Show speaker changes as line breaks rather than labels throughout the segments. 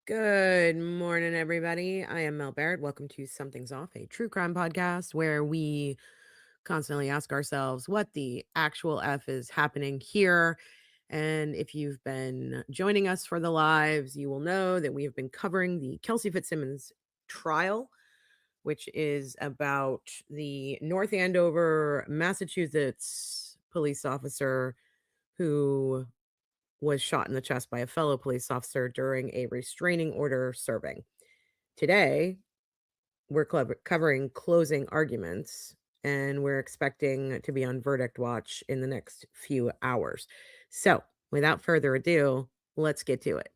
Good morning, everybody. I am Mel Barrett. Welcome to Something's Off, a true crime podcast where we constantly ask ourselves what the actual F is happening here. And if you've been joining us for the lives, you will know that we have been covering the Kelsey Fitzsimmons Trial, which is about the North Andover, Massachusetts police officer who was shot in the chest by a fellow police officer during a restraining order serving. Today, we're covering closing arguments, and we're expecting to be on verdict watch in the next few hours. So, without further ado, let's get to it.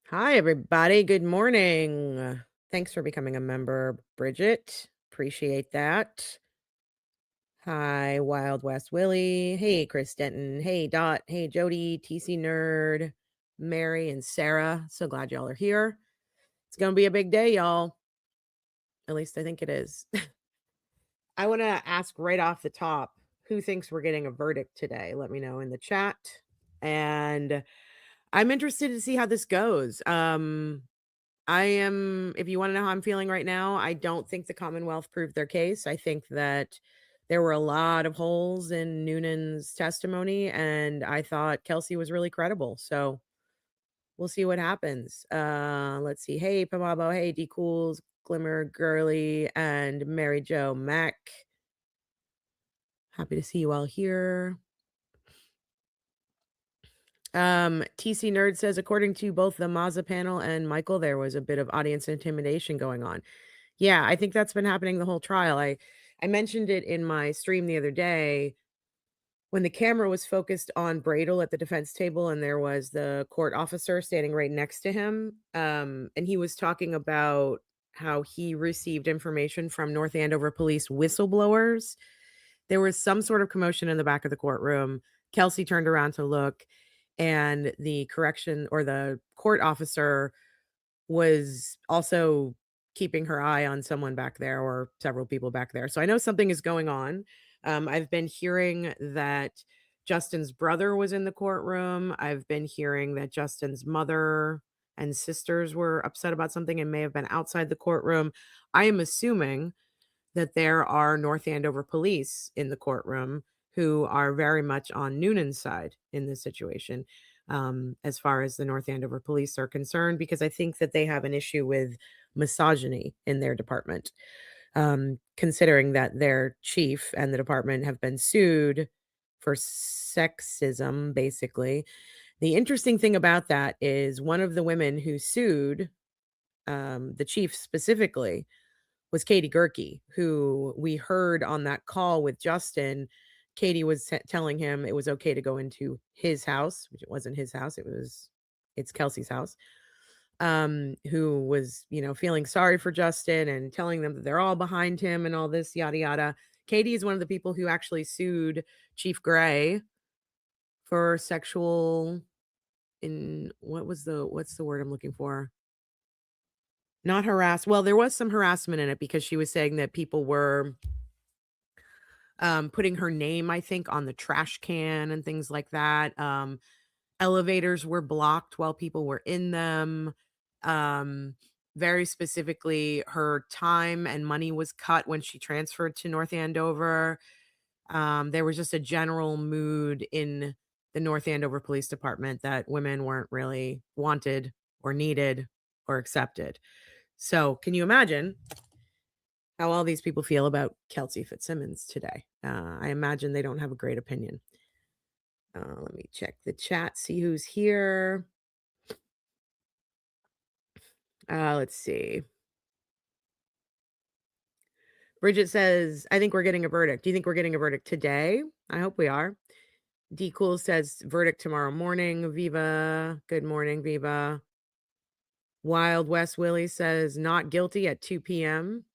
Hi, everybody. Good morning. Thanks for becoming a member, Bridget. Appreciate that. Hi, Wild West Willie. Hey, Chris Denton. Hey, Dot. Hey, Jody, TC Nerd, Mary, and Sarah. So glad y'all are here. It's going to be a big day, y'all. At least I think it is. I want to ask right off the top, who thinks we're getting a verdict today? Let me know in the chat. And I'm interested to see how this goes. If you want to know how I'm feeling right now, I don't think the Commonwealth proved their case. I think that there were a lot of holes in Noonan's testimony, and I thought Kelsey was really credible. So we'll see what happens. Let's see. Hey, Pamabo. Hey, D Cools, Glimmer, Girly, and Mary Jo Mac. Happy to see you all here. TC Nerd says, according to both the Mazza panel and Michael, there was a bit of audience intimidation going on. Yeah, I think that's been happening the whole trial. I mentioned it in my stream the other day when the camera was focused on Bradl at the defense table and there was the court officer standing right next to him. And he was talking about how he received information from North Andover police whistleblowers. There was some sort of commotion in the back of the courtroom. Kelsey turned around to look, and the correction or the court officer was also keeping her eye on someone back there or several people back there. So I know something is going on. I've been hearing that Justin's brother was in the courtroom. I've been hearing that Justin's mother and sisters were upset about something and may have been outside the courtroom. I am assuming that there are North Andover police in the courtroom who are very much on Noonan's side in this situation, as far as the North Andover police are concerned, because I think that they have an issue with misogyny in their department, considering that their chief and the department have been sued for sexism, basically. The interesting thing about that is one of the women who sued the chief specifically was Katie Gerke, who we heard on that call with Justin. Katie was telling him it was okay to go into his house, which it wasn't his house. It's Kelsey's house. Who was, feeling sorry for Justin and telling them that they're all behind him and all this yada yada. Katie is one of the people who actually sued Chief Gray for sexual what's the word I'm looking for? Not harass. Well, there was some harassment in it because she was saying that people were putting her name, I think, on the trash can and things like that. Elevators were blocked while people were in them. Very specifically, her time and money was cut when she transferred to North Andover. There was just a general mood in the North Andover Police Department that women weren't really wanted or needed or accepted. So can you imagine how all these people feel about Kelsey Fitzsimmons today? I imagine they don't have a great opinion. Let me check the chat, see who's here. Let's see. Bridget says, I think we're getting a verdict. Do you think we're getting a verdict today? I hope we are. D Cool says verdict tomorrow morning. Viva. Good morning, Viva. Wild West Willie says not guilty at 2 p.m.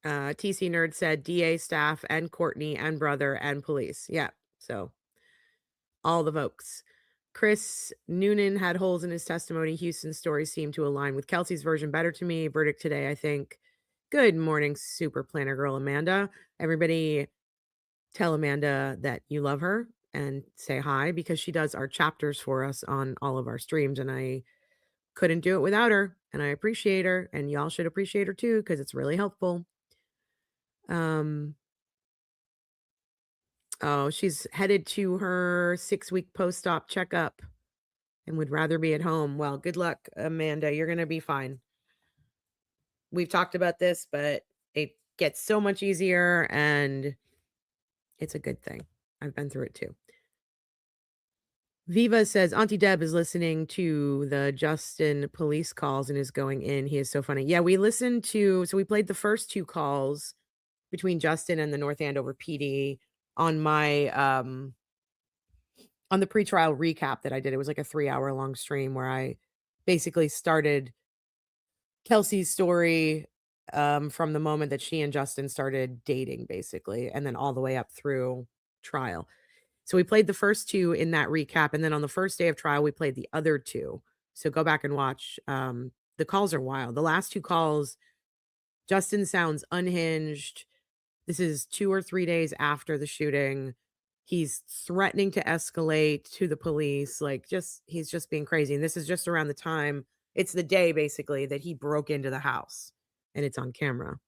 TC Nerd said DA staff and Courtney and brother and police. Yeah. So all the folks. Chris Noonan had holes in his testimony. Houston's story seemed to align with Kelsey's version better to me. Verdict today, I think. Good morning, super planner girl Amanda. Everybody tell Amanda that you love her and say hi because she does our chapters for us on all of our streams. And I couldn't do it without her. And I appreciate her. And y'all should appreciate her too because it's really helpful. Oh, she's headed to her 6-week post-op checkup and would rather be at home. Well, good luck, Amanda. You're going to be fine. We've talked about this, but it gets so much easier and it's a good thing. I've been through it too. Viva says Auntie Deb is listening to the Justin police calls and is going in. He is so funny. Yeah, we listened to, so we played the first 2 calls between Justin and the North Andover PD on my on the pretrial recap that I did. It was like a 3-hour long stream where I basically started Kelsey's story from the moment that she and Justin started dating, basically, and then all the way up through trial. So we played the first 2 in that recap, and then on the first day of trial, we played the other 2. So go back and watch. The calls are wild. The last 2 calls, Justin sounds unhinged. This is 2 or 3 days after the shooting. He's threatening to escalate to the police, like he's just being crazy. And this is just around the time, it's the day basically that he broke into the house and it's on camera.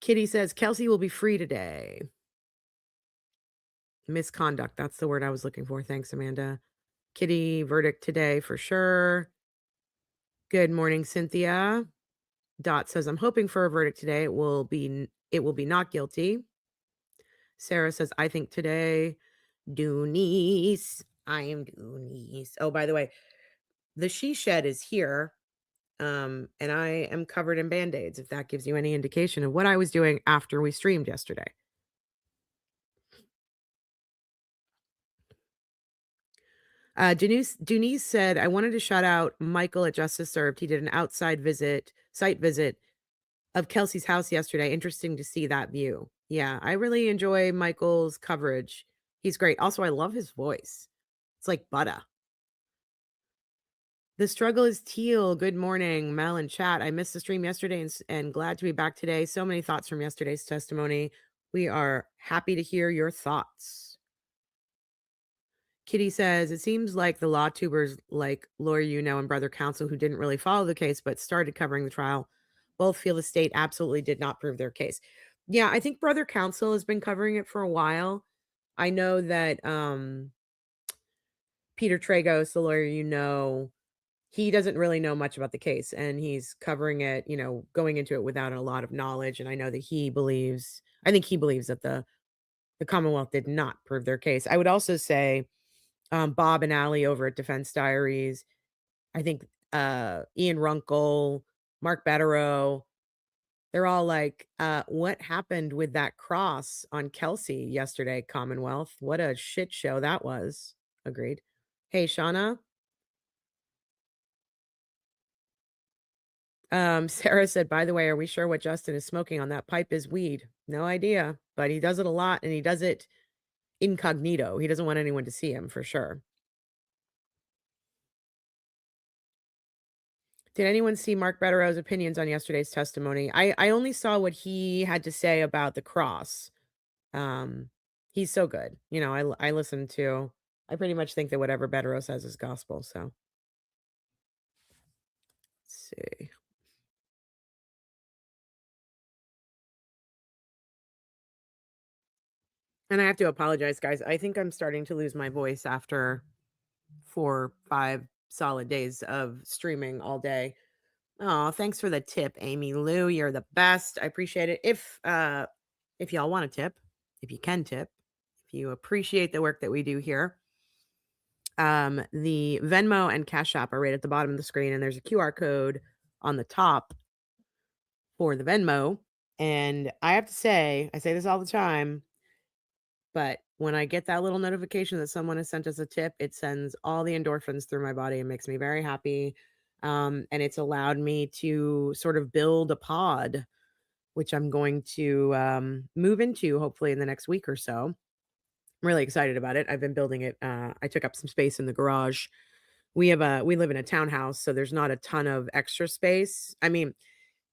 Kitty says Kelsey will be free today. Misconduct. That's the word I was looking for. Thanks, Amanda. Kitty, verdict today for sure. Good morning, Cynthia. Dot says, I'm hoping for a verdict today. It will be not guilty. Sarah says, I think today. Doonies. I am Doonies. Oh, by the way, the she shed is here. And I am covered in Band-Aids, if that gives you any indication of what I was doing after we streamed yesterday. Denise said, I wanted to shout out Michael at Justice Served. He did an outside site visit of Kelsey's house yesterday. Interesting to see that view. Yeah, I really enjoy Michael's coverage. He's great. Also, I love his voice. It's like butter. The struggle is teal. Good morning, Mel and chat. I missed the stream yesterday and glad to be back today. So many thoughts from yesterday's testimony. We are happy to hear your thoughts. Kitty says, it seems like the law tubers like Lawyer and Brother Counsel who didn't really follow the case but started covering the trial both feel the state absolutely did not prove their case. Yeah, I think Brother Counsel has been covering it for a while. I know that Peter Tragos, the lawyer he doesn't really know much about the case and he's covering it, going into it without a lot of knowledge. And I know that I think he believes that the Commonwealth did not prove their case. I would also say Bob and Allie over at Defense Diaries, I think Ian Runkle, Mark Betterow, they're all like, what happened with that cross on Kelsey yesterday, Commonwealth? What a shit show that was. Agreed. Hey, Shauna. Sarah said, by the way, are we sure what Justin is smoking on that pipe is weed? No idea, but he does it a lot and he does it incognito. He doesn't want anyone to see him for sure. Did anyone see Mark Betterow's opinions on yesterday's testimony? I only saw what he had to say about the cross. He's so good. I listen to, I pretty much think that whatever Betterow says is gospel. So let's see. And I have to apologize, guys. I think I'm starting to lose my voice after 4, 5 solid days of streaming all day. Oh, thanks for the tip, Amy Lou. You're the best. I appreciate it. If y'all want a tip, if you can tip, if you appreciate the work that we do here, the Venmo and Cash App are right at the bottom of the screen, and there's a QR code on the top for the Venmo. And I have to say, I say this all the time, but when I get that little notification that someone has sent us a tip, it sends all the endorphins through my body and makes me very happy. And it's allowed me to sort of build a pod, which I'm going to move into hopefully in the next week or so. I'm really excited about it. I've been building it. I took up some space in the garage. We live in a townhouse, so there's not a ton of extra space. I mean,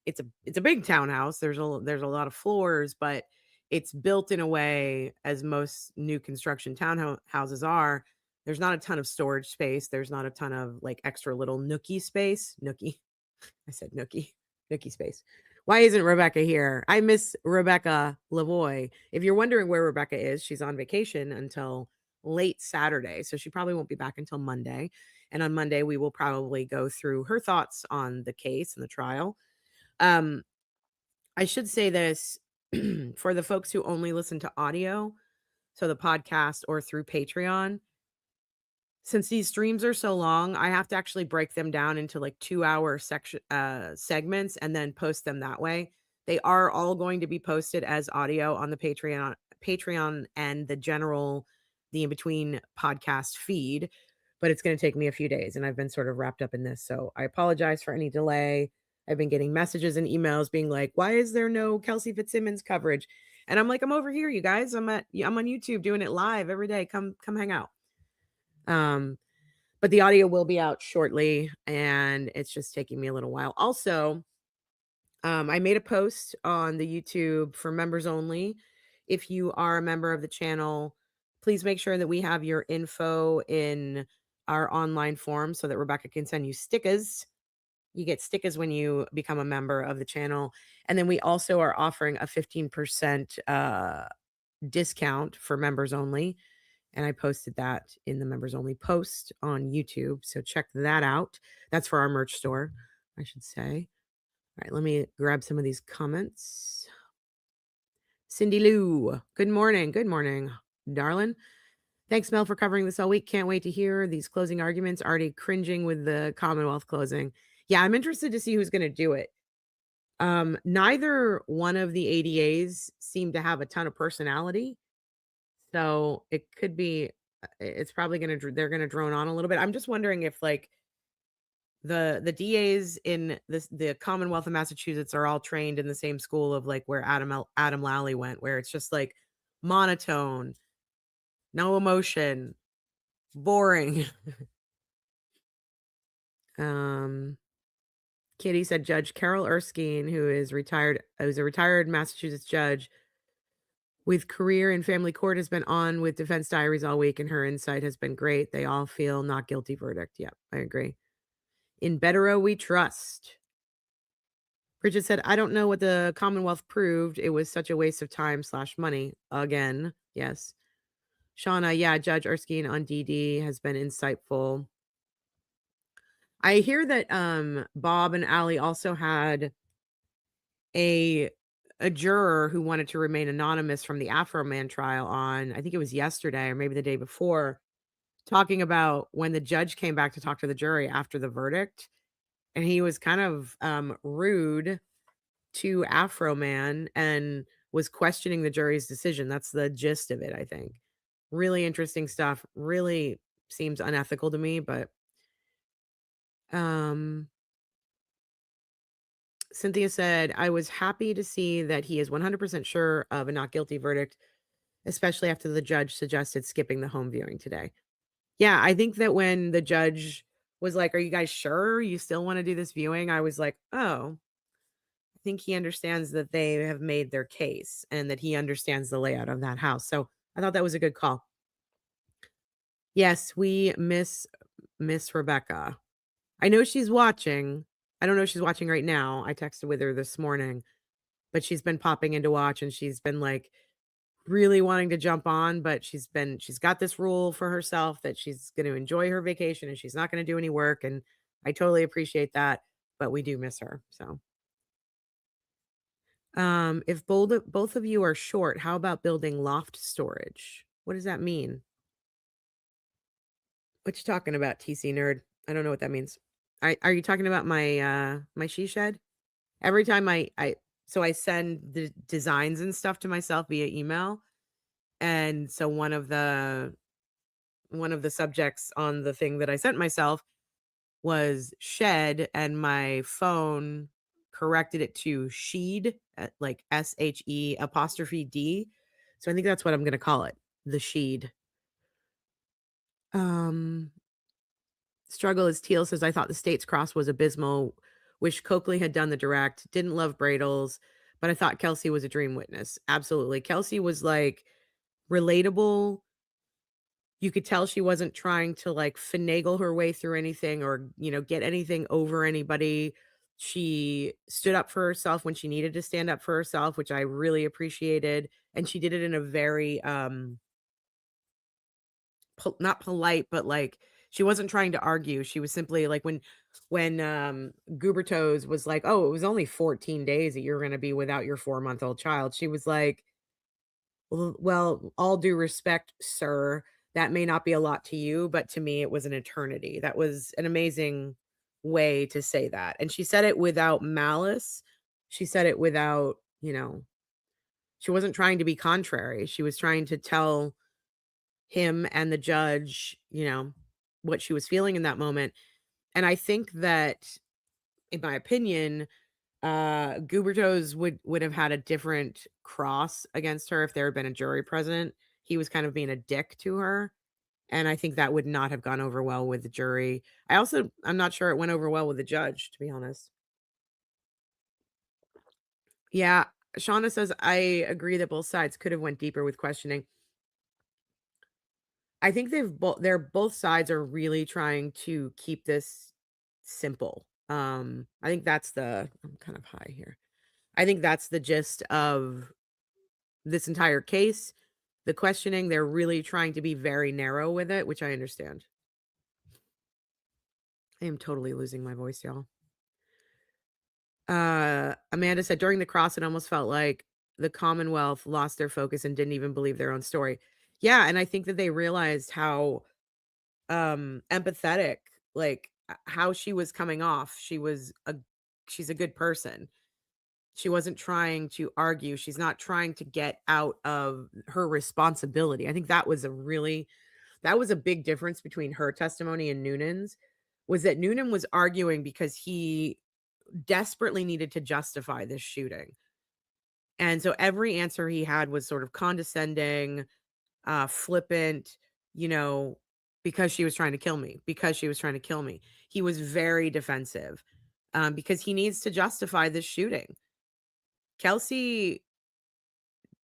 it's a big townhouse. There's a lot of floors, but it's built in a way, as most new construction townhouses are. There's not a ton of storage space. There's not a ton of like extra little nookie space. Nookie. I said nookie. Nookie space. Why isn't Rebecca here? I miss Rebecca Lavoie. If you're wondering where Rebecca is, she's on vacation until late Saturday. So she probably won't be back until Monday. And on Monday, we will probably go through her thoughts on the case and the trial. I should say this for the folks who only listen to audio, so the podcast or through Patreon. Since these streams are so long, I have to actually break them down into like 2-hour segments and then post them that way. They are all going to be posted as audio on the Patreon and the in between podcast feed, but it's going to take me a few days, and I've been sort of wrapped up in this, so I apologize for any delay. I've been getting messages and emails being like, "Why is there no Kelsey Fitzsimmons coverage?" And I'm like, "I'm over here, you guys. I'm on YouTube doing it live every day. Come hang out." But the audio will be out shortly, and it's just taking me a little while. Also, I made a post on the YouTube for members only. If you are a member of the channel, please make sure that we have your info in our online form so that Rebecca can send you stickers. You get stickers when you become a member of the channel. And then we also are offering a 15% discount for members only. And I posted that in the members only post on YouTube. So check that out. That's for our merch store, I should say. All right, let me grab some of these comments. Cindy Lou, good morning. Good morning, darling. Thanks, Mel, for covering this all week. Can't wait to hear these closing arguments. Already cringing with the Commonwealth closing. Yeah, I'm interested to see who's going to do it. Neither one of the ADAs seem to have a ton of personality. So it could be, it's probably they're going to drone on a little bit. I'm just wondering if like the DAs in the Commonwealth of Massachusetts are all trained in the same school of like where Adam Lally went, where it's just like monotone, no emotion, boring. Kitty said Judge Carol Erskine, who is retired, who's a retired Massachusetts judge with career in family court, has been on with Defense Diaries all week, and her insight has been great. They all feel not guilty verdict. Yep, I agree. In Betero we trust. Bridget said, I don't know what the Commonwealth proved. It was such a waste of time / money. Again, yes. Shauna, yeah, Judge Erskine on DD has been insightful. I hear that Bob and Allie also had a juror who wanted to remain anonymous from the Afro Man trial on, I think it was yesterday or maybe the day before, talking about when the judge came back to talk to the jury after the verdict. And he was kind of rude to Afro Man and was questioning the jury's decision. That's the gist of it, I think. Really interesting stuff. Really seems unethical to me, but Cynthia said, I was happy to see that he is 100% sure of a not guilty verdict, especially after the judge suggested skipping the home viewing today. Yeah, I think that when the judge was like, are you guys sure you still want to do this viewing? I was like, oh, I think he understands that they have made their case and that he understands the layout of that house. So I thought that was a good call. Yes, we miss Rebecca. I know she's watching. I don't know if she's watching right now. I texted with her this morning, but she's been popping in to watch, and she's been like really wanting to jump on, but she's got this rule for herself that she's going to enjoy her vacation and she's not going to do any work. And I totally appreciate that, but we do miss her. So, if both of you are short, how about building loft storage? What does that mean? What you talking about, TC nerd? I don't know what that means. Are you talking about my my she shed? Every time I send the designs and stuff to myself via email, And so one of the subjects on the thing that I sent myself was shed, and my phone corrected it to sheed, like SHE apostrophe D. So I think that's what I'm gonna call it, the sheed. Struggle is Teal says, I thought the States Cross was abysmal. Wish Coakley had done the direct. Didn't love Bradl's, but I thought Kelsey was a dream witness. Absolutely. Kelsey was like relatable. You could tell she wasn't trying to like finagle her way through anything or, get anything over anybody. She stood up for herself when she needed to stand up for herself, which I really appreciated. And she did it in a very, not polite, but like she wasn't trying to argue. She was simply like when Goobertoes was like, "Oh, it was only 14 days that you're going to be without your 4-month-old child." She was like, well, all due respect, sir, that may not be a lot to you, but to me it was an eternity." That was an amazing way to say that. And she said it without malice. She said it without, she wasn't trying to be contrary. She was trying to tell him and the judge, what she was feeling in that moment. And I think that, in my opinion, Goobertoes would have had a different cross against her if there had been a jury present. He was kind of being a dick to her, and I think that would not have gone over well with the jury. I'm not sure it went over well with the judge, to be honest. Yeah, Shauna says, I agree that both sides could have went deeper with questioning. I think both sides are really trying to keep this simple. I think I'm kind of high here. I think that's the gist of this entire case. The questioning, they're really trying to be very narrow with it, which I understand. I am totally losing my voice, y'all. Amanda said, during the cross, it almost felt like the Commonwealth lost their focus and didn't even believe their own story. Yeah, and I think that they realized how empathetic, like how she was coming off. She's a good person. She wasn't trying to argue. She's not trying to get out of her responsibility. I think that was a big difference between her testimony and Noonan's, was that Noonan was arguing because he desperately needed to justify this shooting. And so every answer he had was sort of condescending, flippant, because she was trying to kill me, because she was trying to kill me. He was very defensive, because he needs to justify this shooting. Kelsey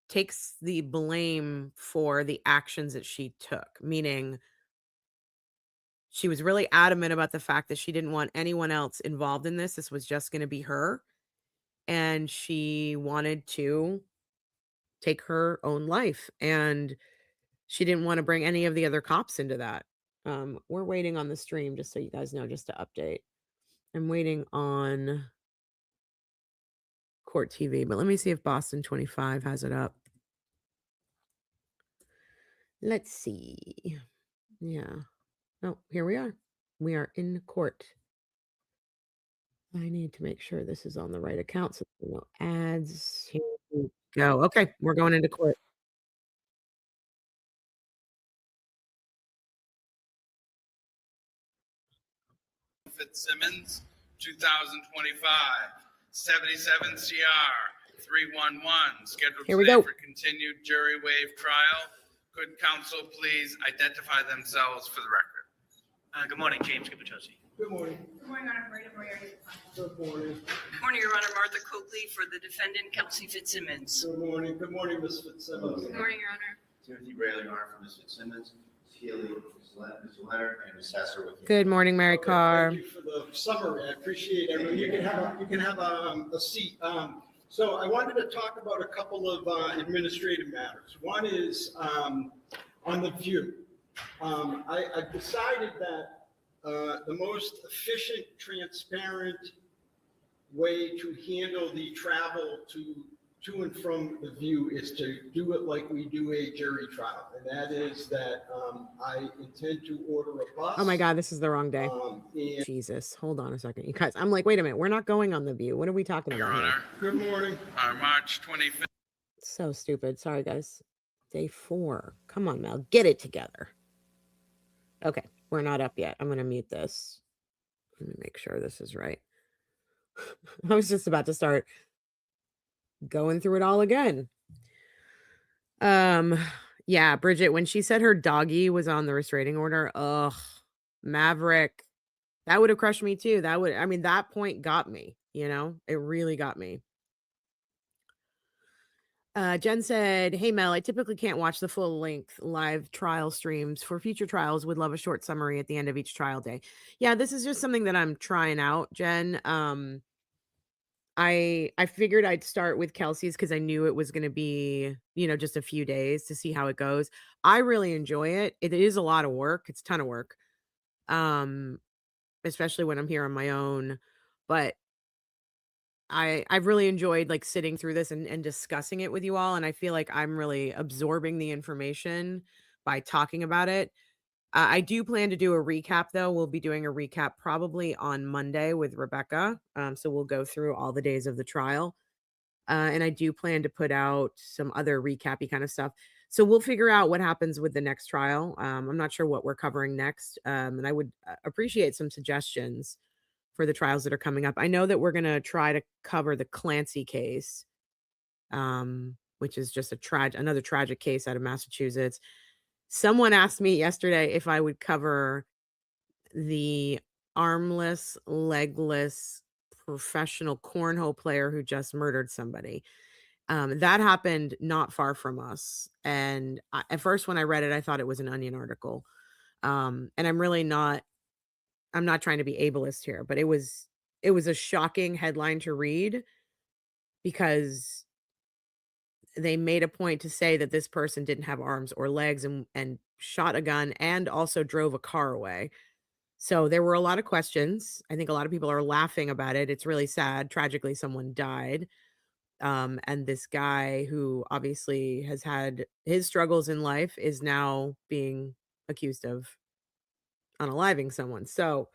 takes the blame for the actions that she took, meaning she was really adamant about the fact that she didn't want anyone else involved in this. This was just going to be her. And she wanted to take her own life. And she didn't want to bring any of the other cops into that. We're waiting on the stream, just so you guys know, just to update. I'm waiting on Court TV, but let me see if Boston 25 has it up. Let's see. Yeah. Oh, here we are. We are in court. I need to make sure this is on the right account, so no ads. Here we go. Okay, we're going into court.
Fitzsimmons, 2025, 77 CR 311, scheduled
Here we
today
go.
for continued jury waive trial. Could counsel please identify themselves for the record?
Good morning, James Gubitosi.
Good morning.
Good morning, Honor. Maria Moriarty.
Good morning.
Good morning, Your Honor. Martha Coakley for the defendant, Kelsey Fitzsimmons.
Good morning. Good morning, Ms. Fitzsimmons.
Good morning, Your Honor.
Timothy Bradl, Your Honor, for Ms. Fitzsimmons, Healy, Ms. Leonard, and Ms. Sasser with you.
Good morning, Mary Carr.
Thank you for the summary. I appreciate it. You can have a seat. So I wanted to talk about a couple of administrative matters. One is on the view. I've decided that the most efficient, transparent way to handle the travel to and from the view is to do it like we do a jury trial. And that is that I intend to order a bus.
Oh my God, this is the wrong day.
And
Jesus, hold on a second. You guys, I'm like, wait a minute. We're not going on the view. What are we talking
Your
about here?
Honor,
good morning.
March 25th.
So stupid. Sorry, guys. Day 4. Come on, Mel. Get it together. Okay. We're not up yet. I'm going to mute this. Let me make sure this is right. I was just about to start going through it all again. Yeah, Bridget, when she said her doggy was on the restraining order, ugh, Maverick, that would have crushed me too. That point got me, it really got me. Jen said, "Hey Mel, I typically can't watch the full length live trial streams. For future trials, would love a short summary at the end of each trial day." Yeah, this is just something that I'm trying out, Jen. I figured I'd start with Kelsey's because I knew it was going to be, just a few days to see how it goes. I really enjoy it. It is a lot of work. It's a ton of work. Especially when I'm here on my own. But I've really enjoyed like sitting through this and discussing it with you all. And I feel like I'm really absorbing the information by talking about it. I do plan to do a recap though. We'll be doing a recap probably on Monday with Rebecca. So we'll go through all the days of the trial. And I do plan to put out some other recappy kind of stuff. So we'll figure out what happens with the next trial. I'm not sure what we're covering next. And I would appreciate some suggestions for the trials that are coming up. I know that we're going to try to cover the Clancy case, which is just another tragic case out of Massachusetts. Someone asked me yesterday if I would cover the armless, legless professional cornhole player who just murdered somebody. That happened not far from us. And at first when I read it, I thought it was an Onion article. And I'm not trying to be ableist here, but it was a shocking headline to read because they made a point to say that this person didn't have arms or legs and shot a gun and also drove a car away. So there were a lot of questions. I think a lot of people are laughing about it. It's really sad. Tragically, someone died. And this guy who obviously has had his struggles in life is now being accused of unaliving someone. So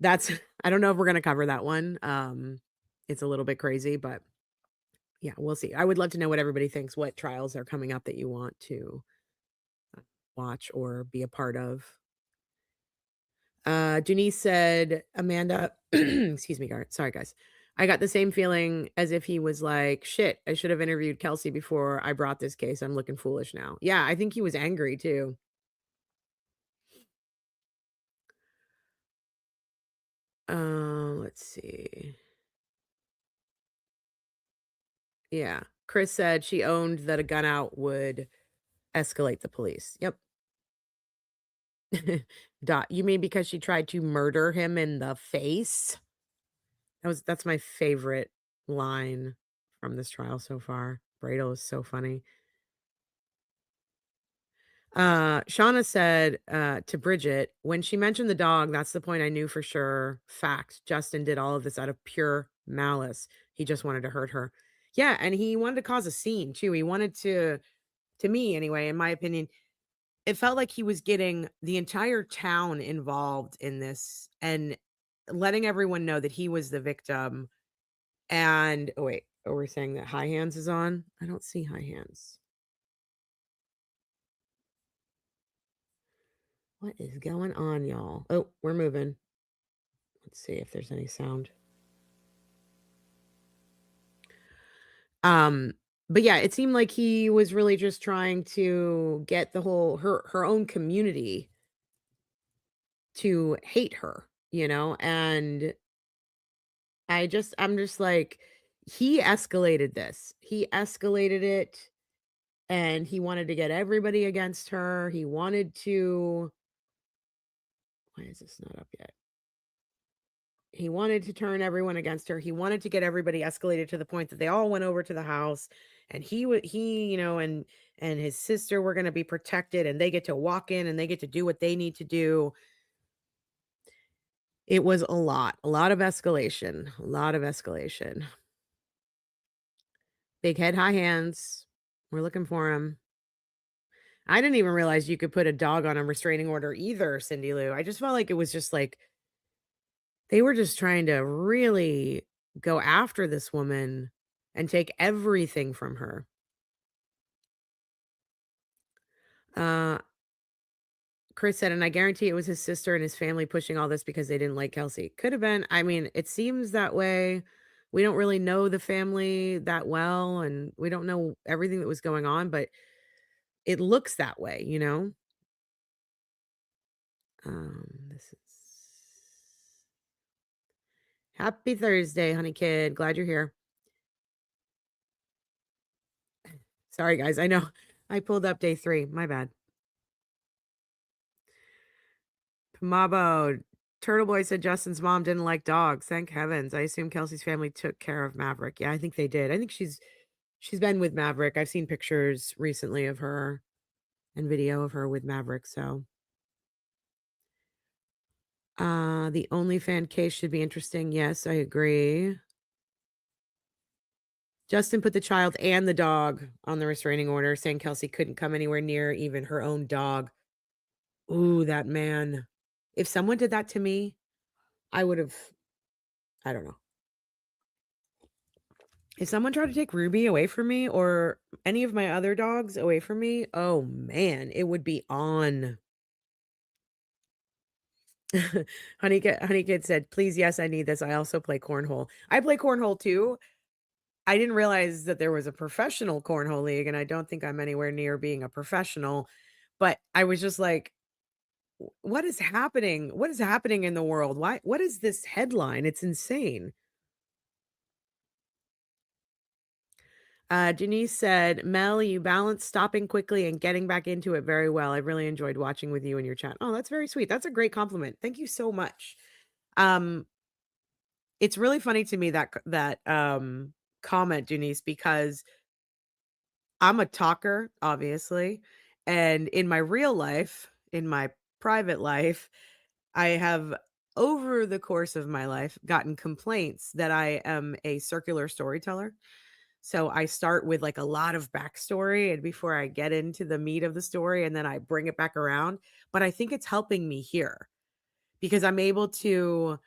I don't know if we're going to cover that one. It's a little bit crazy, but yeah, we'll see. I would love to know what everybody thinks, what trials are coming up that you want to watch or be a part of. Denise said, Amanda, excuse me, sorry guys. I got the same feeling as if he was like, shit, I should have interviewed Kelsey before I brought this case. I'm looking foolish now. Yeah, I think he was angry too. Let's see. Yeah. Chris said she owned that a gun out would escalate the police. Yep. Dot, you mean because she tried to murder him in the face? That's my favorite line from this trial so far. Bradl is so funny. Shauna said to Bridget, when she mentioned the dog, that's the point I knew for sure. Fact. Justin did all of this out of pure malice. He just wanted to hurt her. Yeah, and he wanted to cause a scene too. He wanted to me anyway, in my opinion, it felt like he was getting the entire town involved in this and letting everyone know that he was the victim. And wait, we're saying that High Hands is on? I don't see High Hands. What is going on, y'all? Oh, we're moving. Let's see if there's any sound. But yeah, it seemed like he was really just trying to get the whole her own community to hate her, and I'm just like, he escalated this. He escalated it and he wanted to get everybody against her. He wanted to why is this not up yet? He wanted to turn everyone against her. He wanted to get everybody escalated to the point that they all went over to the house and and his sister were going to be protected and they get to walk in and they get to do what they need to do. It was a lot of escalation, a lot of escalation. Big head, high hands. We're looking for him. I didn't even realize you could put a dog on a restraining order either, Cindy Lou. I just felt like it was just like they were just trying to really go after this woman and take everything from her. Chris said, and I guarantee it was his sister and his family pushing all this because they didn't like Kelsey. Could have been. I mean, it seems that way. We don't really know the family that well, and we don't know everything that was going on, but it looks that way, you know? This is Happy Thursday, honey kid. Glad you're here. Sorry, guys. I know I pulled up day 3. My bad. Mabo, Turtle Boy said Justin's mom didn't like dogs. Thank heavens. I assume Kelsey's family took care of Maverick. Yeah, I think they did. I think she's been with Maverick. I've seen pictures recently of her and video of her with Maverick. So the OnlyFan case should be interesting. Yes, I agree. Justin put the child and the dog on the restraining order, saying Kelsey couldn't come anywhere near even her own dog. Ooh, that man. If someone did that to me, I would have, I don't know. If someone tried to take Ruby away from me or any of my other dogs away from me, oh man, it would be on. Honey Kid said, please, yes, I need this. I also play cornhole. I play cornhole too. I didn't realize that there was a professional cornhole league, and I don't think I'm anywhere near being a professional, but I was just like, what is happening? What is happening in the world? What is this headline? It's insane. Denise said, Mel, you balance stopping quickly and getting back into it very well. I really enjoyed watching with you in your chat. Oh, that's very sweet. That's a great compliment. Thank you so much. It's really funny to me that comment, Denise, because I'm a talker, obviously. And in my real life, in my private life, I have over the course of my life gotten complaints that I am a circular storyteller. So I start with like a lot of backstory and before I get into the meat of the story and then I bring it back around. But I think it's helping me here because I'm able to,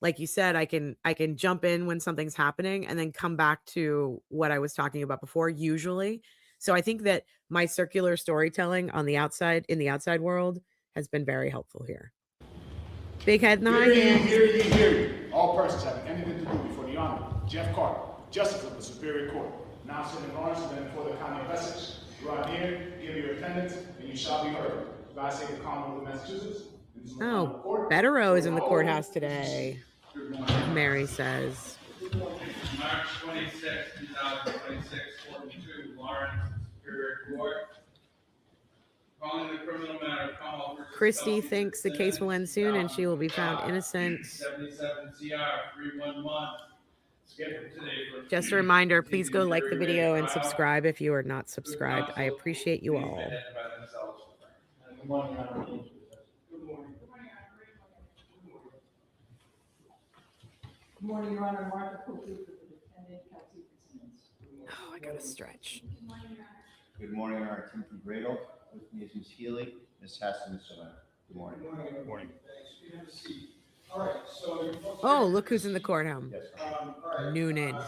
like you said, I can jump in when something's happening and then come back to what I was talking about before, usually. So I think that my circular storytelling on the outside, in the outside world, has been very helpful here. Big head in the high hand.
Hear ye, hear ye. All persons having anything to do before the Honorable Jeff Karp, Justice of the Superior Court, now sitting in Lawrence and then before the County of Essex. Draw near, give your attendance, and you shall be heard. God save the Commonwealth of Massachusetts.
Oh, Betterow is in the courthouse today, Mary says.
March 26, 2026, 42, Lawrence Superior Court. Calling the criminal matter of Commonwealth versus
Christy
Kelsey
thinks the case will end soon and she will be found innocent.
77 CR 311. Scheduled today for
Just a reminder, please go like the video and subscribe if you are not subscribed. I appreciate you all.
Good morning, Your Honor.
Good morning, Your Honor. Martha Copley for the defendant, Kelsey Fitzsimmons.
Oh, I gotta stretch.
Good morning, Your Honor. Timothy Bradl. With me is Ms. Healy, Ms. Hess, and Mr. Leonard. Good morning.
Good morning.
Thanks. You have a seat. All right, so you folks are-
Oh, look who's in the courtroom.
all right,
Noonan.
I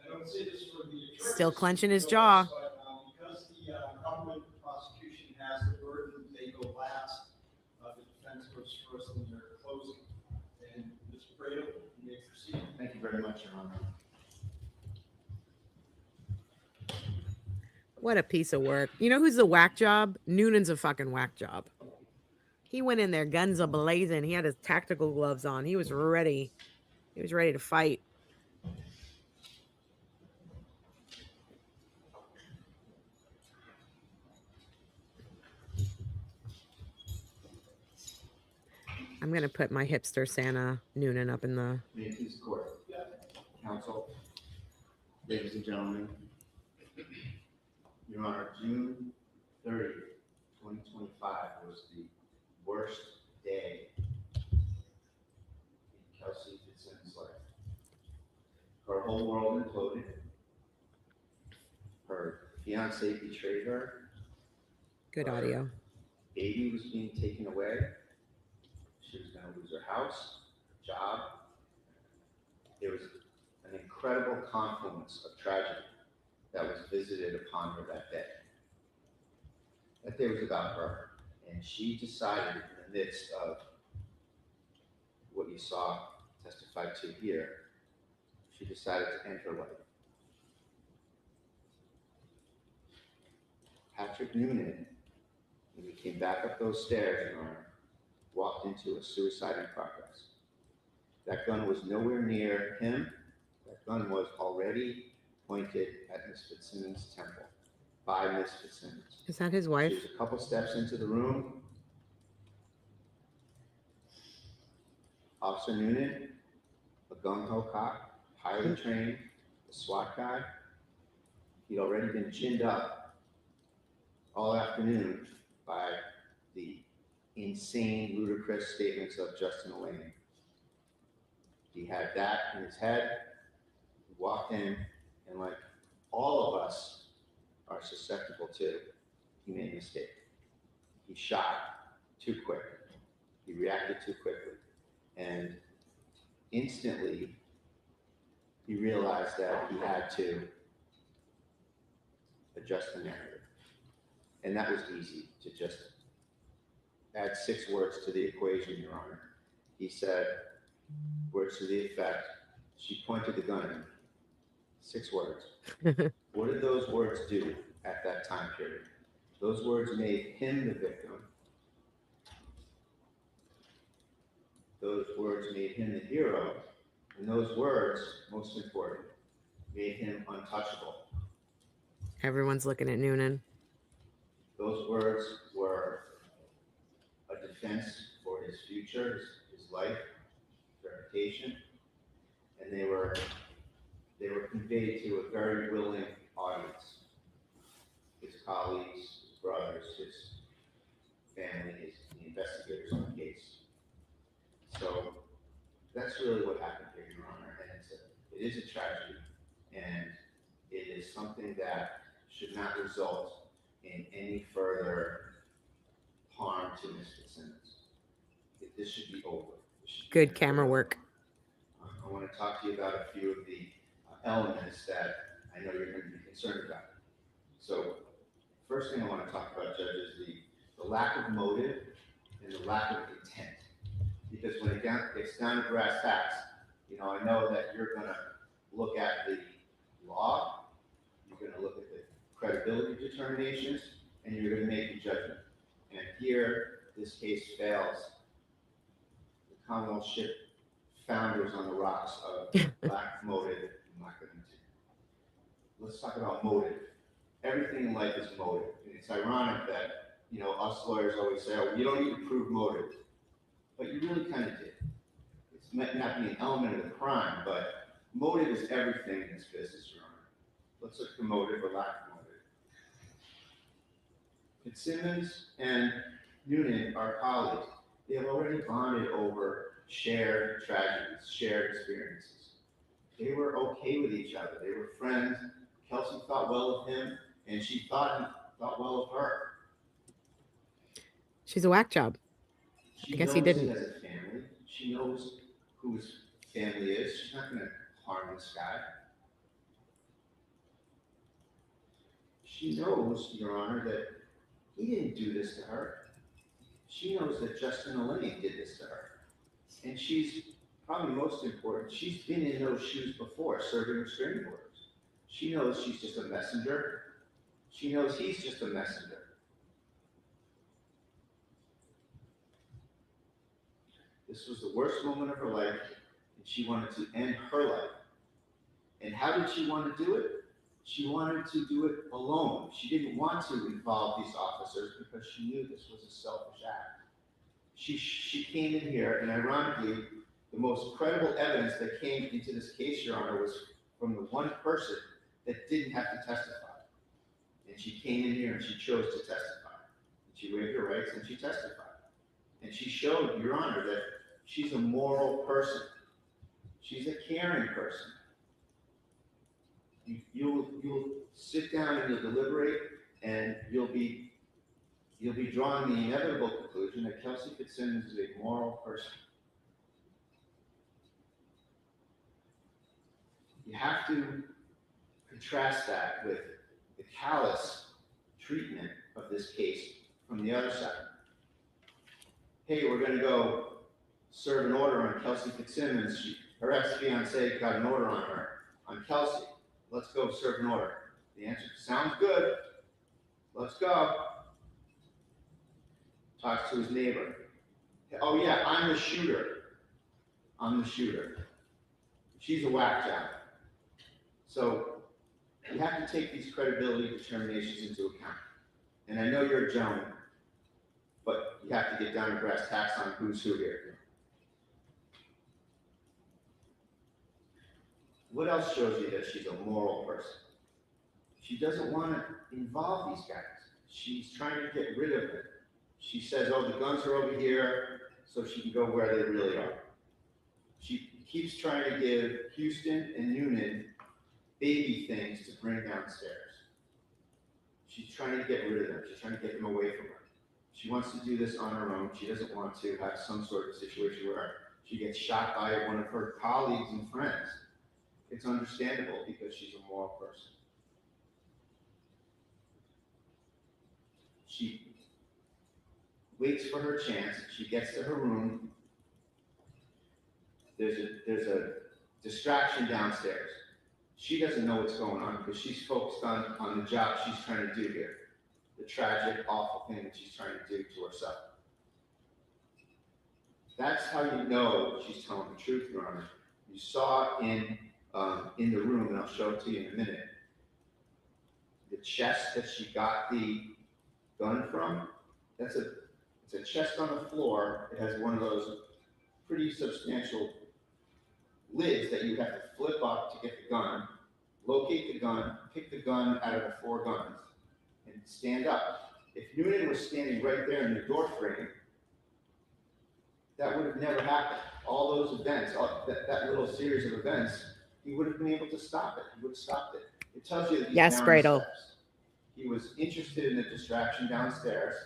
don't say this for the attorneys,
Still clenching his jaw.
but, because the government prosecution has the burden, they go last. The defense goes first in their closing. And Mr. Bradl, you may proceed.
Thank you very much, Your Honor.
What a piece of work. You know who's the whack job? Noonan's a fucking whack job. He went in there guns a-blazing. He had his tactical gloves on. He was ready. He was ready to fight. I'm going to put my hipster Santa Noonan up in the...
May it please the court. Counsel, ladies and gentlemen. Your Honor, June 30th, 2025 was the worst day in Kelsey Fitzsimmons' life. Her whole world imploded. Her fiance betrayed her.
Good audio.
Baby was being taken away. She was going to lose her house, her job. There was an incredible confluence of tragedy that was visited upon her that day. That day was about her, and she decided in the midst of what you saw testified to here, she decided to end her life. Patrick Noonan, when he came back up those stairs, Your Honor, walked into a suicide in progress. That gun was nowhere near him. That gun was already pointed at Miss Fitzsimmons' temple by Miss Fitzsimmons.
Is that his
She
wife?
was a couple steps into the room. Officer Noonan, a gung-ho cop, highly trained, a SWAT guy. He'd already been ginned up all afternoon by the insane, ludicrous statements of Justin Elaine. He had that in his head. He walked in, and like all of us are susceptible to, he made a mistake. He shot too quick. He reacted too quickly. And instantly, he realized that he had to adjust the narrative. And that was easy, to just add 6 words to the equation, Your Honor. He said, words to the effect, she pointed the gun at me. 6 words. What did those words do at that time period? Those words made him the victim. Those words made him the hero. And those words, most important, made him untouchable.
Everyone's looking at Noonan.
Those words were a defense for his future, his life, his reputation, and they were conveyed to a very willing audience. His colleagues, his brothers, his family, the investigators on the case. So that's really what happened here, Your Honor, and it is a tragedy, and it is something that should not result in any further harm to Ms. Fitzsimmons. This should be over.
Good camera work.
I want to talk to you about a few of the elements that I know you're going to be concerned about. So, first thing I want to talk about, Judge, is the lack of motive and the lack of intent. Because when it gets down to brass tacks, I know that you're going to look at the law, you're going to look at the credibility determinations, and you're going to make a judgment. And here, this case fails. The Commonwealth ship founders on the rocks of lack of motive and lack of intent. Let's talk about motive. Everything in life is motive. And it's ironic that, us lawyers always say, oh, you don't need to prove motive. But you really kind of did. It might not be an element of the crime, but motive is everything in this business, Your Honor. Let's look for motive or lack of motive. Fitzsimmons and Noonan are colleagues. They have already bonded over shared tragedies, shared experiences. They were okay with each other. They were friends. Kelsey thought well of him, and she thought he thought well of her.
She's a whack job.
She
I guess
knows
he didn't.
He has a family. She knows who his family is. She's not going to harm this guy. She knows, Your Honor, that he didn't do this to her. She knows that Justin Elaine did this to her. And she's probably most important. She's been in those shoes before, serving restraining orders. She knows she's just a messenger. She knows he's just a messenger. This was the worst moment of her life, and she wanted to end her life. And how did she want to do it? She wanted to do it alone. She didn't want to involve these officers because she knew this was a selfish act. She came in here, and ironically, the most credible evidence that came into this case, Your Honor, was from the one person that didn't have to testify. And she came in here and she chose to testify. And she waived her rights and she testified. And she showed, Your Honor, that she's a moral person. She's a caring person. You'll sit down and you'll deliberate, and you'll be drawing the inevitable conclusion that Kelsey Fitzsimmons is a moral person. You have to contrast that with the callous treatment of this case from the other side. Hey, we're gonna go serve an order on Kelsey Fitzsimmons. Her ex-fiance got an order on her, on Kelsey. Let's go serve an order. The answer, sounds good. Let's go. Talks to his neighbor. Oh yeah, I'm the shooter. I'm the shooter. She's a whack job. So you have to take these credibility determinations into account. And I know you're a gentleman, but you have to get down to brass tacks on who's who here. What else shows you that she's a moral person? She doesn't want to involve these guys. She's trying to get rid of them. She says, oh, the guns are over here, so she can go where they really are. She keeps trying to give Houston and Noonan baby things to bring downstairs. She's trying to get rid of them. She's trying to get them away from her. She wants to do this on her own. She doesn't want to have some sort of situation where she gets shot by one of her colleagues and friends. It's understandable because she's a moral person. She waits for her chance. She gets to her room. There's a distraction downstairs. She doesn't know what's going on because she's focused on the job she's trying to do here. The tragic, awful thing that she's trying to do to herself. That's how you know she's telling the truth, Your Honor. You saw in the room, and I'll show it to you in a minute, the chest that she got the gun from, it's a chest on the floor. It has one of those pretty substantial lids that you have to flip up to get the gun, locate the gun, pick the gun out of the 4 guns, and stand up. If Noonan was standing right there in the door frame, that would have never happened. All those events, that little series of events, he would have been able to stop it. He would have stopped it. It tells you that he's
Yes,
down
Bradl.
the steps. He was interested in the distraction downstairs.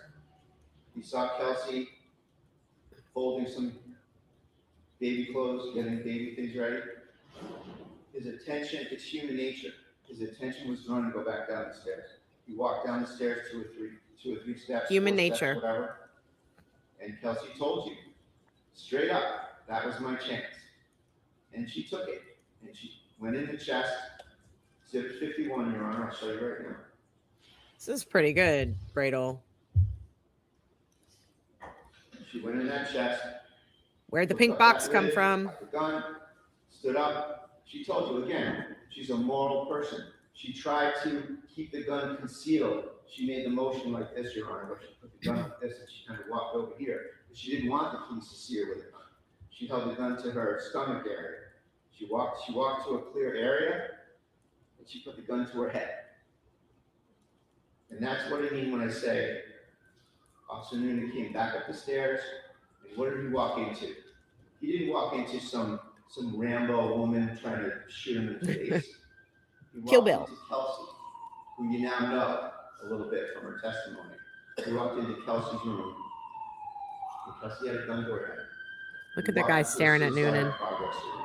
He saw Kelsey folding some baby clothes, getting baby things ready. His attention, it's human nature. His attention was drawn to go back down the stairs. He walked down the stairs two or three steps.
Human
4 steps,
nature.
whatever. And Kelsey told you, straight up, that was my chance. And she took it. And she went in the chest. Zip 51, Your Honor. I'll show you right now.
This is pretty good, Bradl.
She went in that chest.
Where'd the
Looked
pink
up
box
that
come
lid,
from?
got the gun, stood up. She told you again, she's a moral person. She tried to keep the gun concealed. She made the motion like this, Your Honor, where she put the gun like this and she kind of walked over here. But she didn't want the police to see her with the gun. She held the gun to her stomach area. She walked to a clear area and she put the gun to her head. And that's what I mean when I say Officer Noonan came back up the stairs, and what did he walk into? He didn't walk into some Rambo woman trying to shoot him in the face. He
Kill
walked
Bill.
into Kelsey, who you now know a little bit from her testimony. He walked into Kelsey's room, and Kelsey had a gun to her head.
Look
He
at that
walked
guy
into a
staring at
suicide
Noonan.
progress room.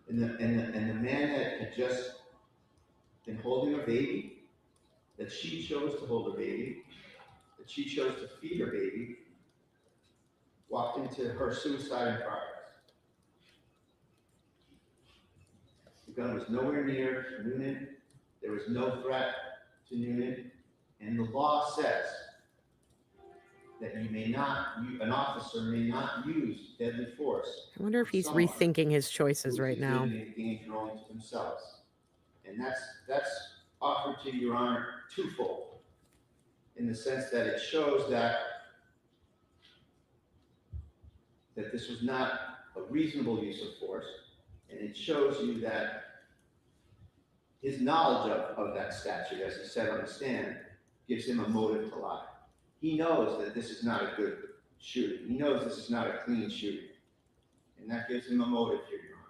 And the man that had just been holding a baby, that she chose to hold a baby, that she chose to feed her baby, walked into her suicide in progress. The gun was nowhere near Noonan. There was no threat to Noonan. And the law says that an officer may not use deadly force.
I wonder if he's
Someone
rethinking his choices right now.
Danger only to themselves. And that's offered to Your Honor twofold, in the sense that it shows that this was not a reasonable use of force, and it shows you that his knowledge of that statute, as he said on the stand, gives him a motive to lie. He knows that this is not a good shooting. He knows this is not a clean shooting. And that gives him a motive here, Your Honor.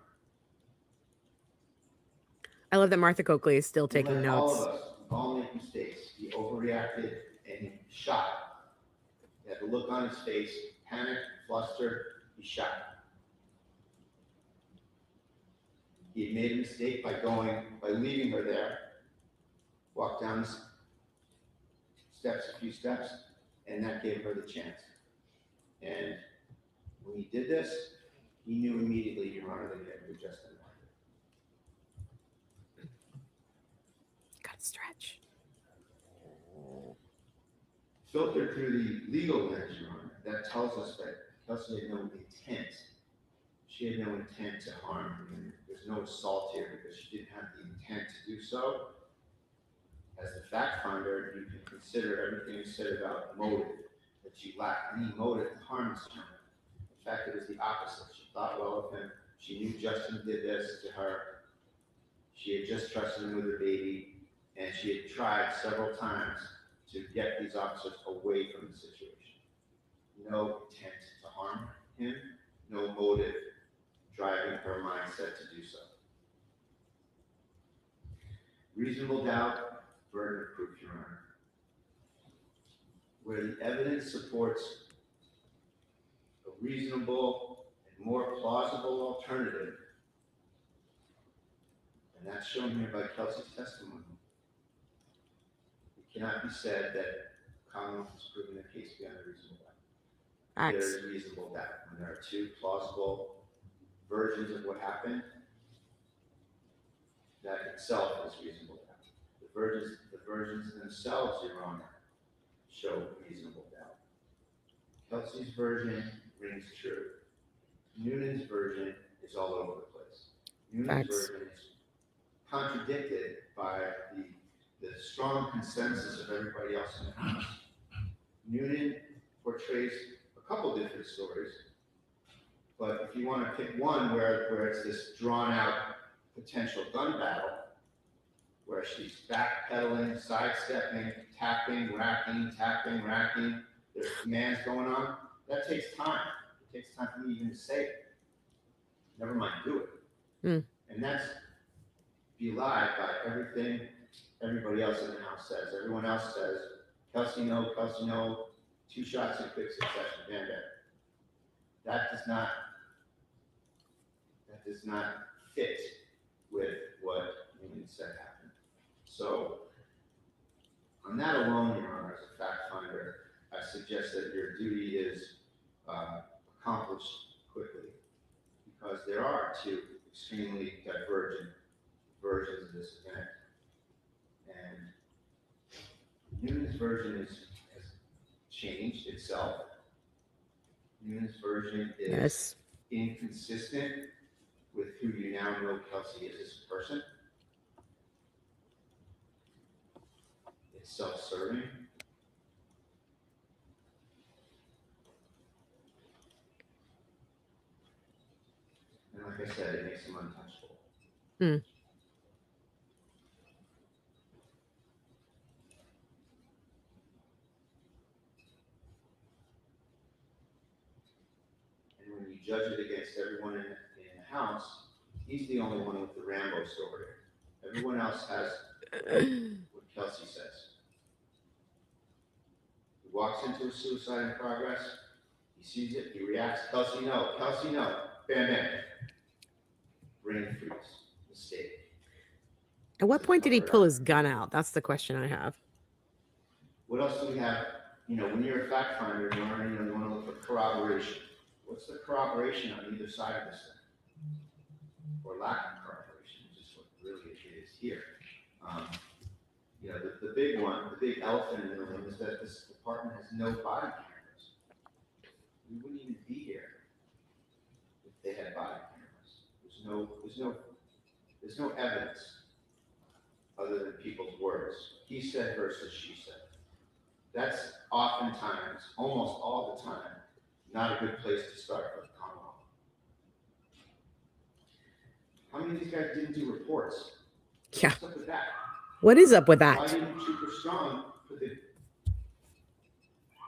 I love that Martha Coakley is still taking
Like
notes.
all of us, we all make mistakes. He overreacted and he shot. He had the look on his face, panicked, flustered, he shot. He had made a mistake by leaving her there, walked down the steps, a few steps, and that gave her the chance. And when he did this, he knew immediately, Your Honor, that he had to adjust the market.
Gotta stretch.
Filtered through the legal lens, Your Honor, that tells us that Kelsey had no intent. She had no intent to harm him. There's no assault here because she didn't have the intent to do so. As the fact finder, you can consider everything you said about motive, that she lacked any motive to harm this gentleman. In fact, it was the opposite. She thought well of him. She knew Justin did this to her. She had just trusted him with her baby, and she had tried several times to get these officers away from the situation. No intent to harm him, no motive driving her mindset to do so. Reasonable doubt, burden of proof, Your Honor. Where the evidence supports a reasonable and more plausible alternative, and that's shown here by Kelsey's testimony, it cannot be said that Commonwealth has proven the case beyond a reasonable doubt. There is reasonable doubt. When there are two plausible versions of what happened, that itself is reasonable doubt. The versions themselves, Your Honor, show reasonable doubt. Kelsey's version rings true. Noonan's version is all over the place. Noonan's version is contradicted by the strong consensus of everybody else in the house. Noonan portrays a couple different stories, but if you want to pick one where it's this drawn out potential gun battle, where she's backpedaling, sidestepping, tapping, racking, there's commands going on, that takes time. It takes time for me even to say it. Never mind do it. And that's belied by everything everybody else in the house says. Everyone else says, Kelsey no, 2 shots in quick succession, bam, bam. That does not fit with what Newman said happened. So, on that alone, Your Honor, as a fact finder, I suggest that your duty is accomplished quickly, because there are 2 extremely divergent versions of this event. And Newman's version has changed itself. Newman's version is inconsistent with who you now know Kelsey is as a person. It's self-serving. And like I said, it makes him untouchable. And when you judge it against everyone in the house, he's the only one with the Rambo story. Everyone else has what Kelsey says. He walks into a suicide in progress, he sees it, he reacts, Kelsey no, bam, bam. Brain freeze, mistake.
At what point did he pull his gun out? That's the question I have.
What else do we have? You know, when you're a fact finder, you want to look for corroboration. What's the corroboration on either side of this thing? Or lack of corroboration, which is what really it is here. You know, the big one, the big elephant in the room is that this department has no body cameras. We wouldn't even be here if they had body cameras. There's no evidence other than people's words. He said versus she said. That's oftentimes, almost all the time, not a good place to start for the Commonwealth. How many of these guys didn't do reports?
Yeah.
What's up with that?
What is up with
Why
that?
didn't Super Strong put the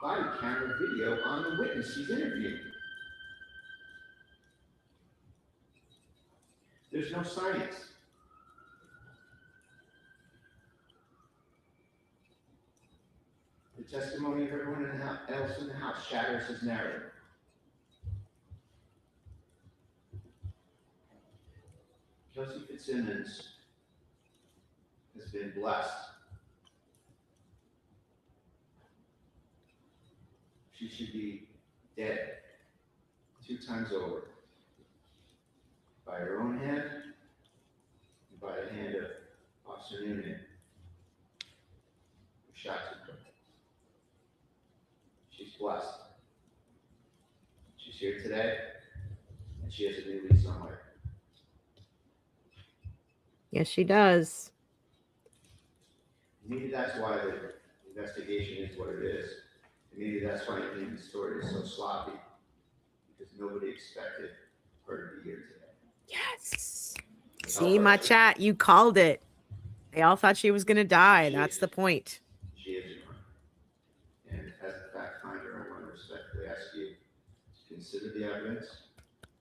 body camera video on the witness he's interviewing? There's no science. The testimony of everyone else in the house shatters his narrative. Kelsey Fitzsimmons has been blessed. She should be dead 2 times over by her own hand and by the hand of Officer Noonan, who shot her. She's blessed. She's here today, and she has a new lease on life.
Yes, she does.
Maybe that's why the investigation is what it is. And maybe that's why the story is so sloppy, because nobody expected her to be here today.
Yes. See my chat. You called it. They all thought she was going to die. That's the point.
She is young. And as a fact finder, I want to respectfully ask you to consider the evidence,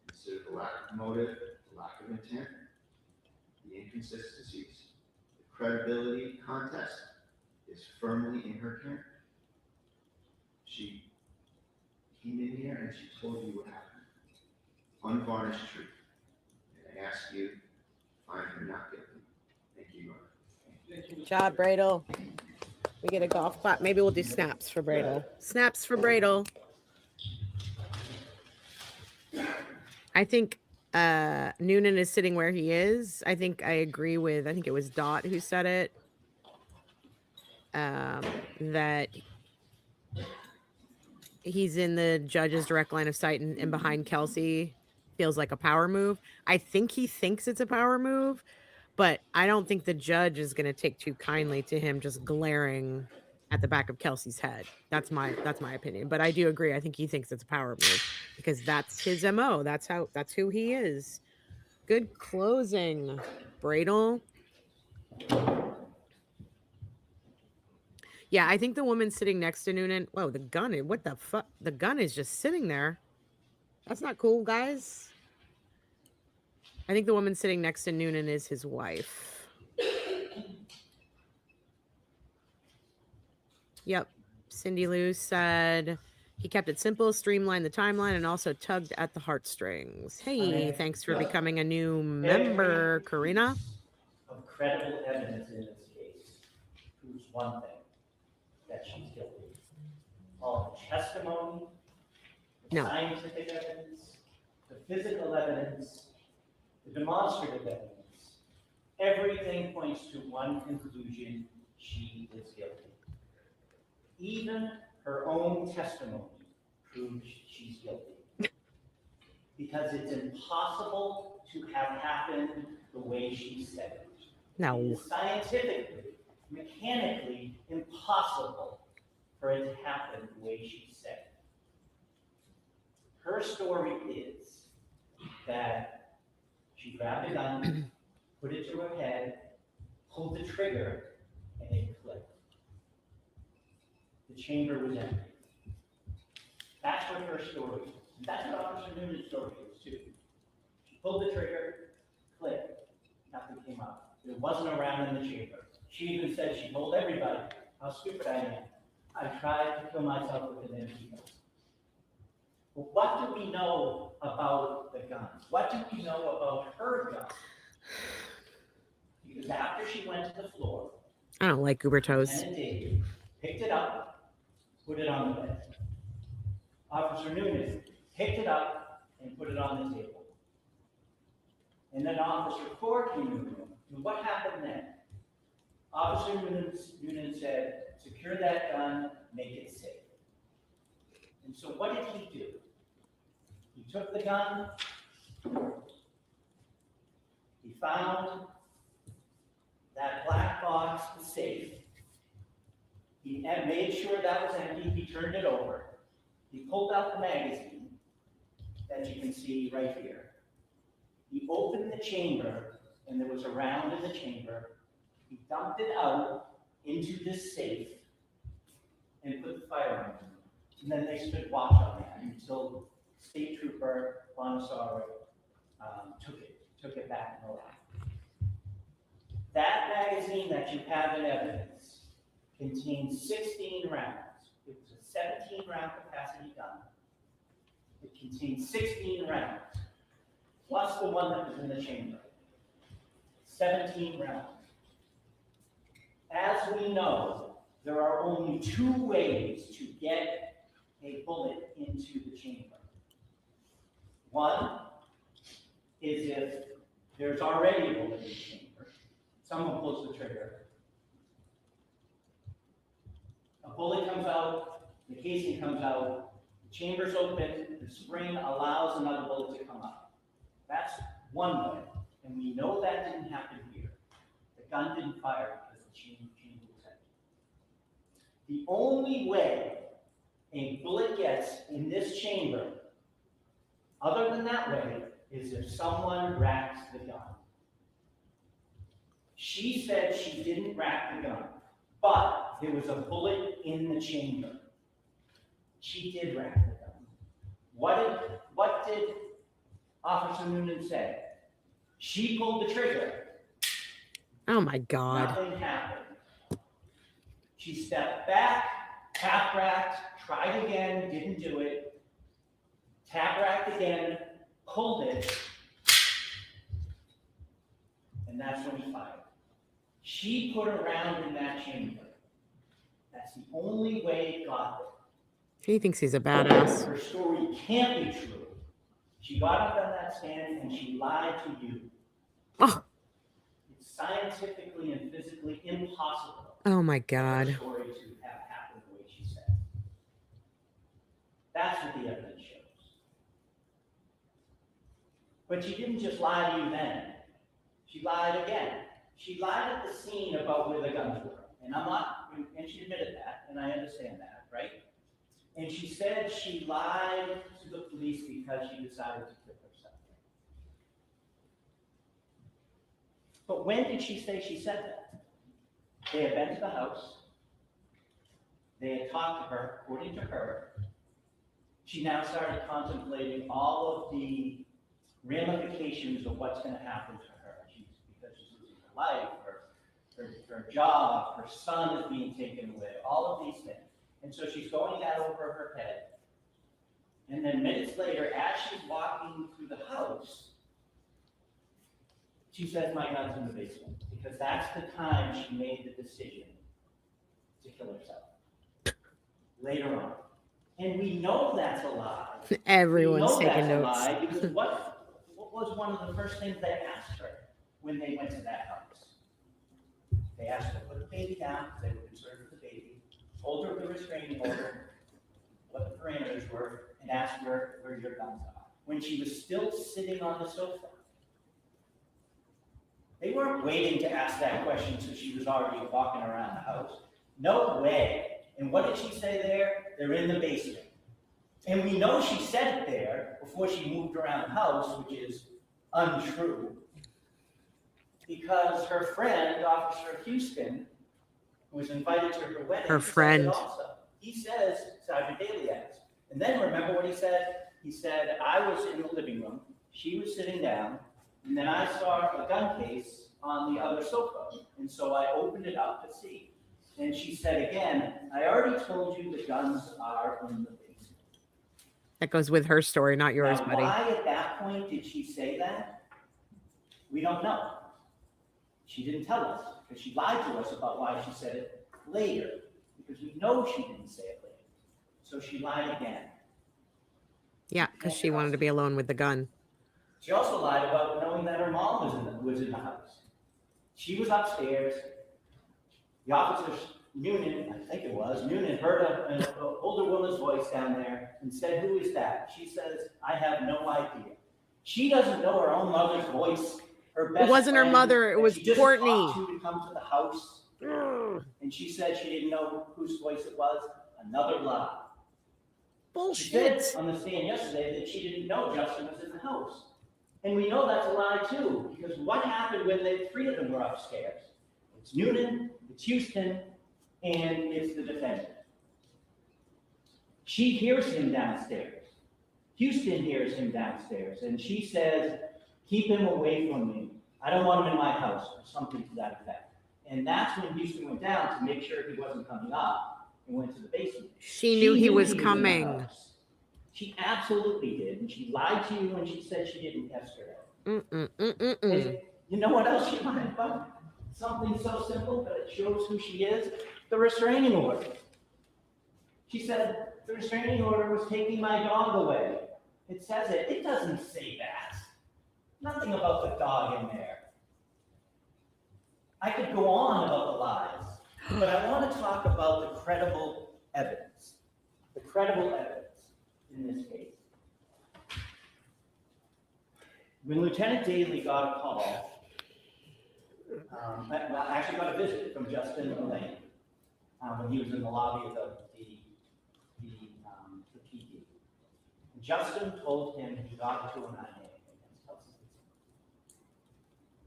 consider the lack of motive, the lack of intent, the inconsistencies, the credibility contest is firmly in her camp. She came in here and she told you what happened. Unvarnished truth. And I ask you to find her not guilty. Thank you, Your Honor.
Good job, Bradl. We get a golf clap. Maybe we'll do snaps for Bradl. Snaps for Bradl. I think Noonan is sitting where he is. I think I agree with, I think it was Dot who said it. That he's in the judge's direct line of sight and behind Kelsey feels like a power move. I think he thinks it's a power move, but I don't think the judge is going to take too kindly to him just glaring at the back of Kelsey's head. That's my opinion. But I do agree. I think he thinks it's a power move because that's his MO. That's who he is. Good closing, Bradl. Yeah, I think the woman sitting next to Noonan. Whoa, the gun. What the fuck? The gun is just sitting there. That's not cool, guys. I think the woman sitting next to Noonan is his wife. Yep. Cindy Lou said he kept it simple, streamlined the timeline, and also tugged at the heartstrings. Hey, thanks for becoming a new member, Karina.
Of credible evidence in this case proves one thing, that she's guilty. All the testimony, the
No.
scientific evidence, the physical evidence, the demonstrative evidence, everything points to one conclusion: she is guilty. Even her own testimony proves she's guilty. Because it's impossible to have happened the way she said it.
No.
It is scientifically, mechanically impossible for it to happen the way she said it. Her story is that she grabbed a gun, put it to her head, pulled the trigger, and it clicked. The chamber was empty. That's what her story is. And that's what Officer Noonan's story is, too. She pulled the trigger, clicked, nothing came up. There wasn't a round in the chamber. She even said, she told everybody how stupid I am. I tried to kill myself with an empty gun. But what do we know about the gun? What do we know about her gun? Because after she went to the floor,
I don't like goober toes.
Lieutenant David picked it up, put it on the bed. Officer Noonan picked it up and put it on the table. And then Officer Core came in the room. And what happened then? Officer Noonan said, secure that gun, make it safe. And so what did he do? He took the gun, he found that black box, the safe. He made sure that was empty, he turned it over. He pulled out the magazine that you can see right here. He opened the chamber, and there was a round in the chamber. He dumped it out into this safe and put the firearm in. And then they stood watch on that until State Trooper Bonasari took it back in the lab. That magazine that you have in evidence contains 16 rounds. It was a 17-round capacity gun. It contains 16 rounds, plus the one that was in the chamber. 17 rounds. As we know, there are only 2 ways to get a bullet into the chamber. One is if there's already a bullet in the chamber, someone pulls the trigger, a bullet comes out, the casing comes out, the chamber's open, the spring allows another bullet to come out. That's one way, and we know that didn't happen here. The gun didn't fire because the chamber was empty. The only way a bullet gets in this chamber, other than that way, is if someone racks the gun. She said she didn't rack the gun, but there was a bullet in the chamber. She did rack the gun. What did Officer Noonan say? She pulled the trigger.
Oh my God.
Nothing happened. She stepped back, tap racked, tried again, didn't do it. Tap racked again, pulled it, and that's when he fired. She put a round in that chamber. That's the only way it got there.
He thinks he's a badass.
Her story can't be true. She got up on that stand and she lied to you.
Oh.
It's scientifically and physically impossible
Oh my
for
God.
the story to have happened the way she said. That's what the evidence shows. But she didn't just lie to you then. She lied again. She lied at the scene about where the guns were. And she admitted that, and I understand that, right? And she said she lied to the police because she decided to kill herself. But when did she say she said that? They had been to the house. They had talked to her, according to her. She now started contemplating all of the ramifications of what's going to happen to her. Because she's losing her life, her job, her son is being taken away, all of these things. And so she's going that over her head. And then minutes later, as she's walking through the house, she says, my gun's in the basement. Because that's the time she made the decision to kill herself. Later on. And we know that's a lie.
Everyone's taking
that's
notes.
A lie because what was one of the first things they asked her when they went to that house? They asked her to put the baby down because they were concerned with the baby, told her the restraining order, what the parameters were, and asked her where your guns are. When she was still sitting on the sofa. They weren't waiting to ask that question so she was already walking around the house. No way. And what did she say there? They're in the basement. And we know she said it there before she moved around the house, which is untrue. Because her friend, Officer Houston, who was invited to her wedding,
Her
he says it
friend.
also. He says Sergeant Daly has. And then remember what he said? He said, I was in the living room, she was sitting down, and then I saw a gun case on the other sofa. And so I opened it up to see. And she said again, I already told you the guns are in the basement.
That goes with her story, not yours,
Now,
buddy.
why at that point did she say that? We don't know. She didn't tell us, because she lied to us about why she said it later, because we know she didn't say it later. So she lied again.
Yeah, because she wanted to be alone with the gun.
She also lied about knowing that her mom was in the house. She was upstairs. The officer, Noonan, I think it was, Noonan heard an older woman's voice down there and said, who is that? She says, I have no idea. She doesn't know her own mother's voice. Her best
It wasn't her
friend
mother, it
that
was
she just
Courtney.
talked to come to the house. And she said she didn't know whose voice it was. Another lie. She said
Bullshit.
on the stand yesterday that she didn't know Justin was in the house. And we know that's a lie too, because what happened when the 3 of them were upstairs? It's Noonan, it's Houston, and it's the defendant. She hears him downstairs. Houston hears him downstairs, and she says, keep him away from me. I don't want him in my house, or something to that effect. And that's when Houston went down to make sure he wasn't coming up and went to the basement.
She knew he was
in the
coming.
house. She absolutely did, and she lied to you when she said she didn't yesterday. And, You know what else she lied about? Something so simple, but it shows who she is. The restraining order. She said the restraining order was taking my dog away. It says it. It doesn't say that. Nothing about the dog in there. I could go on about the lies, but I want to talk about the credible evidence. The credible evidence in this case. When Lieutenant Daley got a call, actually got a visit from Justin Lane when he was in the lobby of the PD. And Justin told him he got into a 9A against Kelsey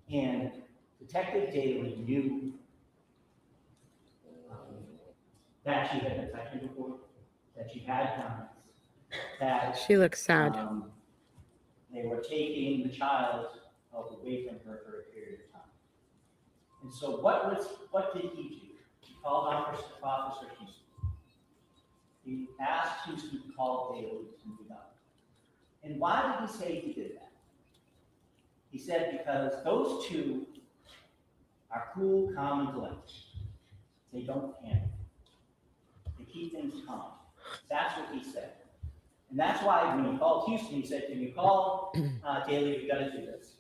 Fitzsimmons. And Detective Daley knew that she had been sectioned before, that she had comments, that
She looks sad.
they were taking the child away from her for a period of time. And so what did he do? He called Officer Houston. He asked Houston to call Daley to meet up. And why did he say he did that? He said because those two are cool, calm, and collected. They don't panic. They keep things calm. That's what he said. And that's why when he called Houston, he said, can you call Daley, we've got to do this.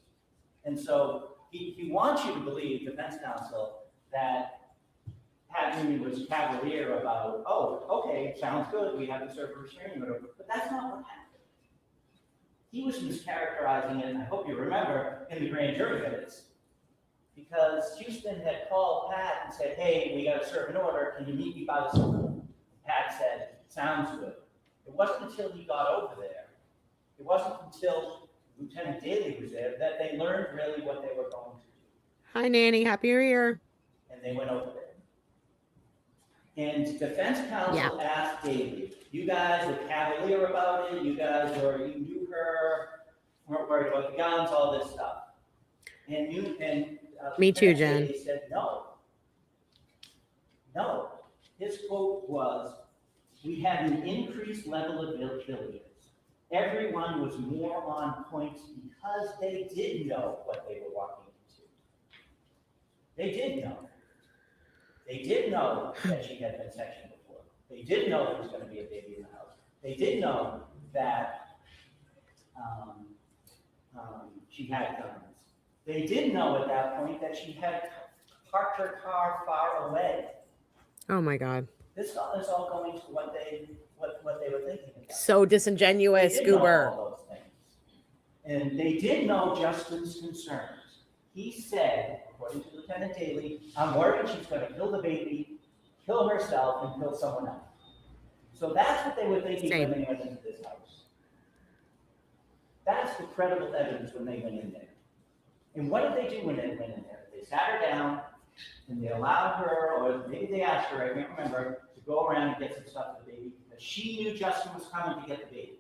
And so he wants you to believe, defense counsel, that Pat Newman was cavalier about, oh, okay, sounds good, we have to serve a restraining order, but that's not what happened. He was mischaracterizing it, and I hope you remember, in the grand jury minutes, because Houston had called Pat and said, hey, we got to serve an order, can you meet me by the school? Pat said, sounds good. It wasn't until he got over there, it wasn't until Lieutenant Daley was there that they learned really what they were going to do.
Hi, Nanny. Happy New Year.
And they went over there. And defense counsel asked Daley, you guys were cavalier about it, you knew her, weren't worried about the guns, all this stuff. And
Me too, Jen.
Daley said no. No. His quote was, we had an increased level of diligence. Everyone was more on point because they did know what they were walking into. They did know. They did know that she had been sectioned before. They did know there was going to be a baby in the house. They did know that she had guns. They did know at that point that she had parked her car far away.
Oh my God.
This is all going to what they were thinking about.
So disingenuous,
They did know
Goober.
all those things. And they did know Justin's concerns. He said, according to Lieutenant Daley, I'm worried she's going to kill the baby, kill herself, and kill someone else. So that's what they were thinking when they went into this house. That's the credible evidence when they went in there. And what did they do when they went in there? They sat her down, and they allowed her, or maybe they asked her, I can't remember, to go around and get some stuff for the baby, because she knew Justin was coming to get the baby.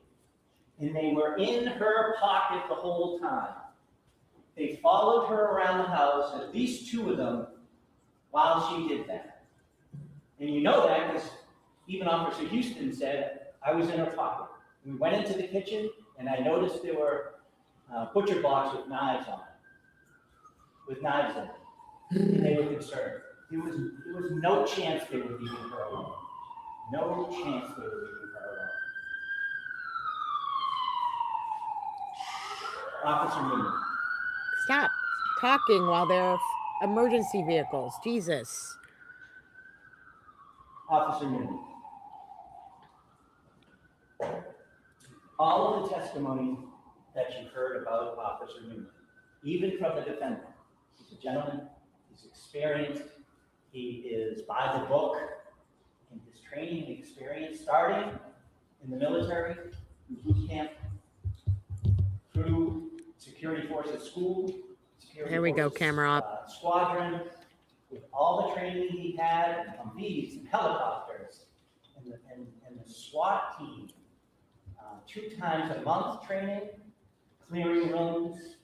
And they were in her pocket the whole time. They followed her around the house, at least two of them, while she did that. And you know that because even Officer Houston said, I was in her pocket. We went into the kitchen, and I noticed there were butcher blocks with knives on it, with knives in it. And they were concerned. There was no chance they were leaving her alone. No chance they were leaving her alone. Officer Newman.
Stop talking while there are emergency vehicles. Jesus.
Officer Newman. All of the testimony that you heard about Officer Newman, even from the defendant, he's a gentleman, he's experienced, he is by the book in his training and experience, starting in the military, through boot camp, through security forces school, security
Here we go,
forces,
camera up.
Squadron, with all the training he had, and Humvees and helicopters, and the SWAT team, 2 times a month training, clearing rooms,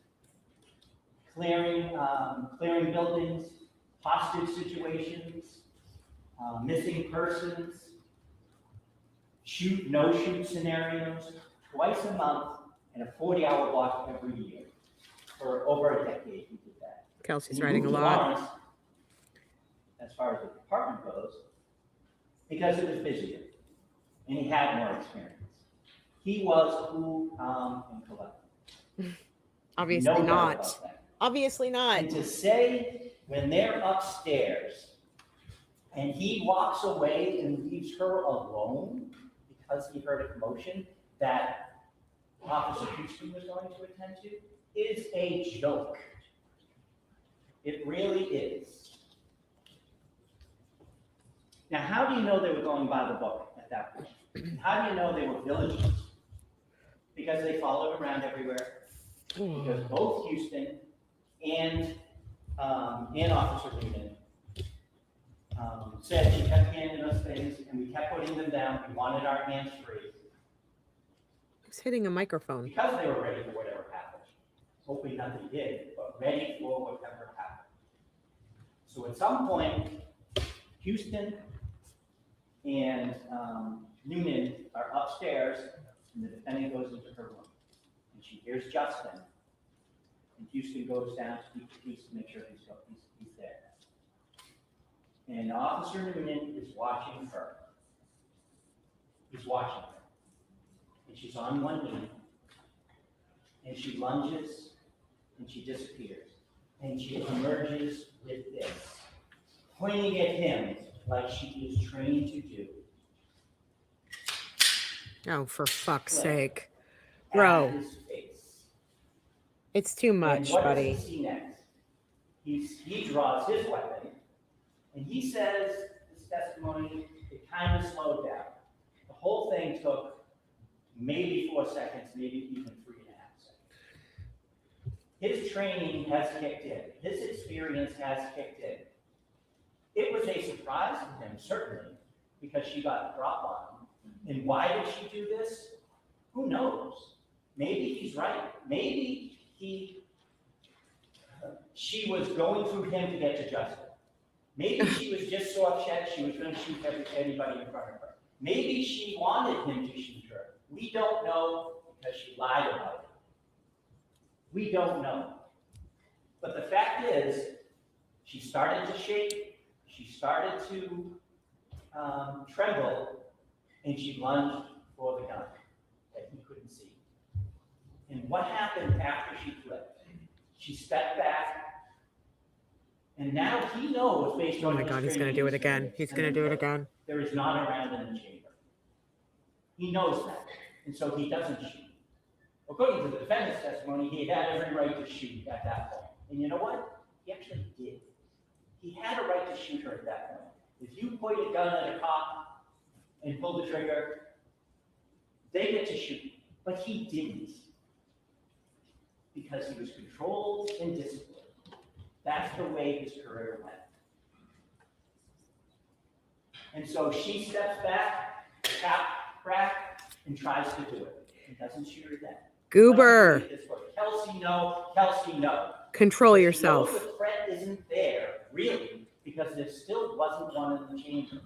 clearing buildings, hostage situations, missing persons, shoot, no shoot scenarios, twice a month, and a 40-hour block every year. For over a decade, he did that.
Kelsey's
And he
writing a
moved to
lot.
Lawrence, as far as the department goes, because it was busier and he had more experience. He was cool, calm, and collected.
Obviously
No doubt
not.
about that.
Obviously not.
And to say when they're upstairs and he walks away and leaves her alone because he heard a commotion that Officer Houston was going to attend to is a joke. It really is. Now, how do you know they were going by the book at that point? And how do you know they were villages? Because they followed around everywhere. Because both Houston and Officer Newman said she kept handing us things and we kept putting them down. We wanted our hands free.
Who's hitting a microphone?
Because they were ready for whatever happened. Hoping nothing did, but ready for whatever happened. So at some point, Houston and Newman are upstairs, and the defendant goes into her room. And she hears Justin. And Houston goes down to speak to police to make sure he's there. And Officer Newman is watching her. He's watching her. And she's on one knee. And she lunges, and she disappears. And she emerges with this, pointing at him like she is trained to do.
Oh, for fuck's
Click.
sake.
At
Bro,
his face.
it's too much,
And what
buddy.
does he see next? He draws his weapon, and he says, his testimony, it kind of slowed down. The whole thing took maybe 4 seconds, maybe even 3.5 seconds. His training has kicked in. His experience has kicked in. It was a surprise to him, certainly, because she got the drop on him. And why did she do this? Who knows? Maybe he's right. Maybe she was going through him to get to justice. Maybe she was just so upset she was going to shoot anybody in front of her. Maybe she wanted him to shoot her. We don't know because she lied about it. We don't know. But the fact is, she started to shake, she started to tremble, and she lunged for the gun that he couldn't see. And what happened after she flipped? She stepped back, and now he knows based
Oh
on
my
his
God, he's going to
training
do it again.
experience
He's
and
going to do it
input,
again.
there is not a round in the chamber. He knows that, and so he doesn't shoot. According to the defendant's testimony, he had every right to shoot at that point. And you know what? He actually did. He had a right to shoot her at that point. If you point a gun at a cop and pull the trigger, they get to shoot. But he didn't. Because he was controlled and disciplined. That's the way his career went. And so she steps back, tap, crack, and tries to do it. And doesn't shoot her dead.
Goober,
Kelsey, no. Kelsey, no.
control
Because you
yourself.
know the threat isn't there, really, because there still wasn't one in the chamber.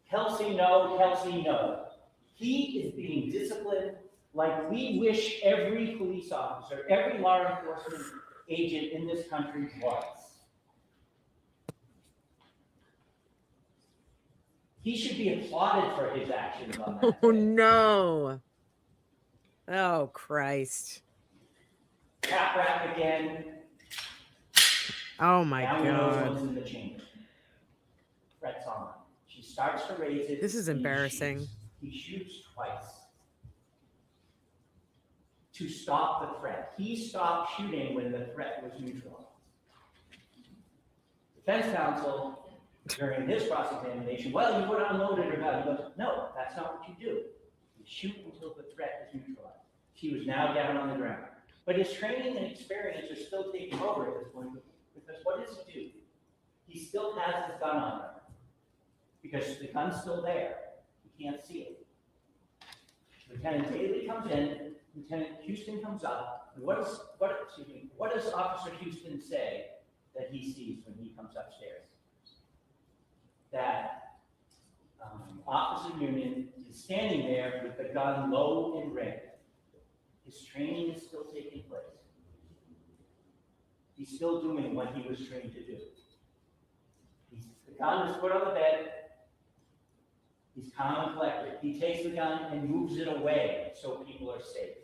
Kelsey, no. Kelsey, no. He is being disciplined like we wish every police officer, every law enforcement agent in this country was. He should be applauded for his actions on that
Oh
day.
no. Oh Christ.
Tap rap again.
Oh my
Now he knows
God.
what's in the chamber. Threat's on. She starts to raise it.
This is
and he
embarrassing.
shoots. He shoots twice to stop the threat. He stopped shooting when the threat was neutralized. Defense counsel, during his cross-examination, well, you would unload it or not. He goes, no, that's not what you do. You shoot until the threat is neutralized. She was now down on the ground. But his training and experience are still taking over at this point, because what does he do? He still has his gun on her, because the gun's still there. He can't see it. Lieutenant Daly comes in, Lieutenant Houston comes up, and what does Officer Houston say that he sees when he comes upstairs? That Officer Union is standing there with the gun low and ready. His training is still taking place. He's still doing what he was trained to do. The gun is put on the bed. He's calm and collected. He takes the gun and moves it away so people are safe.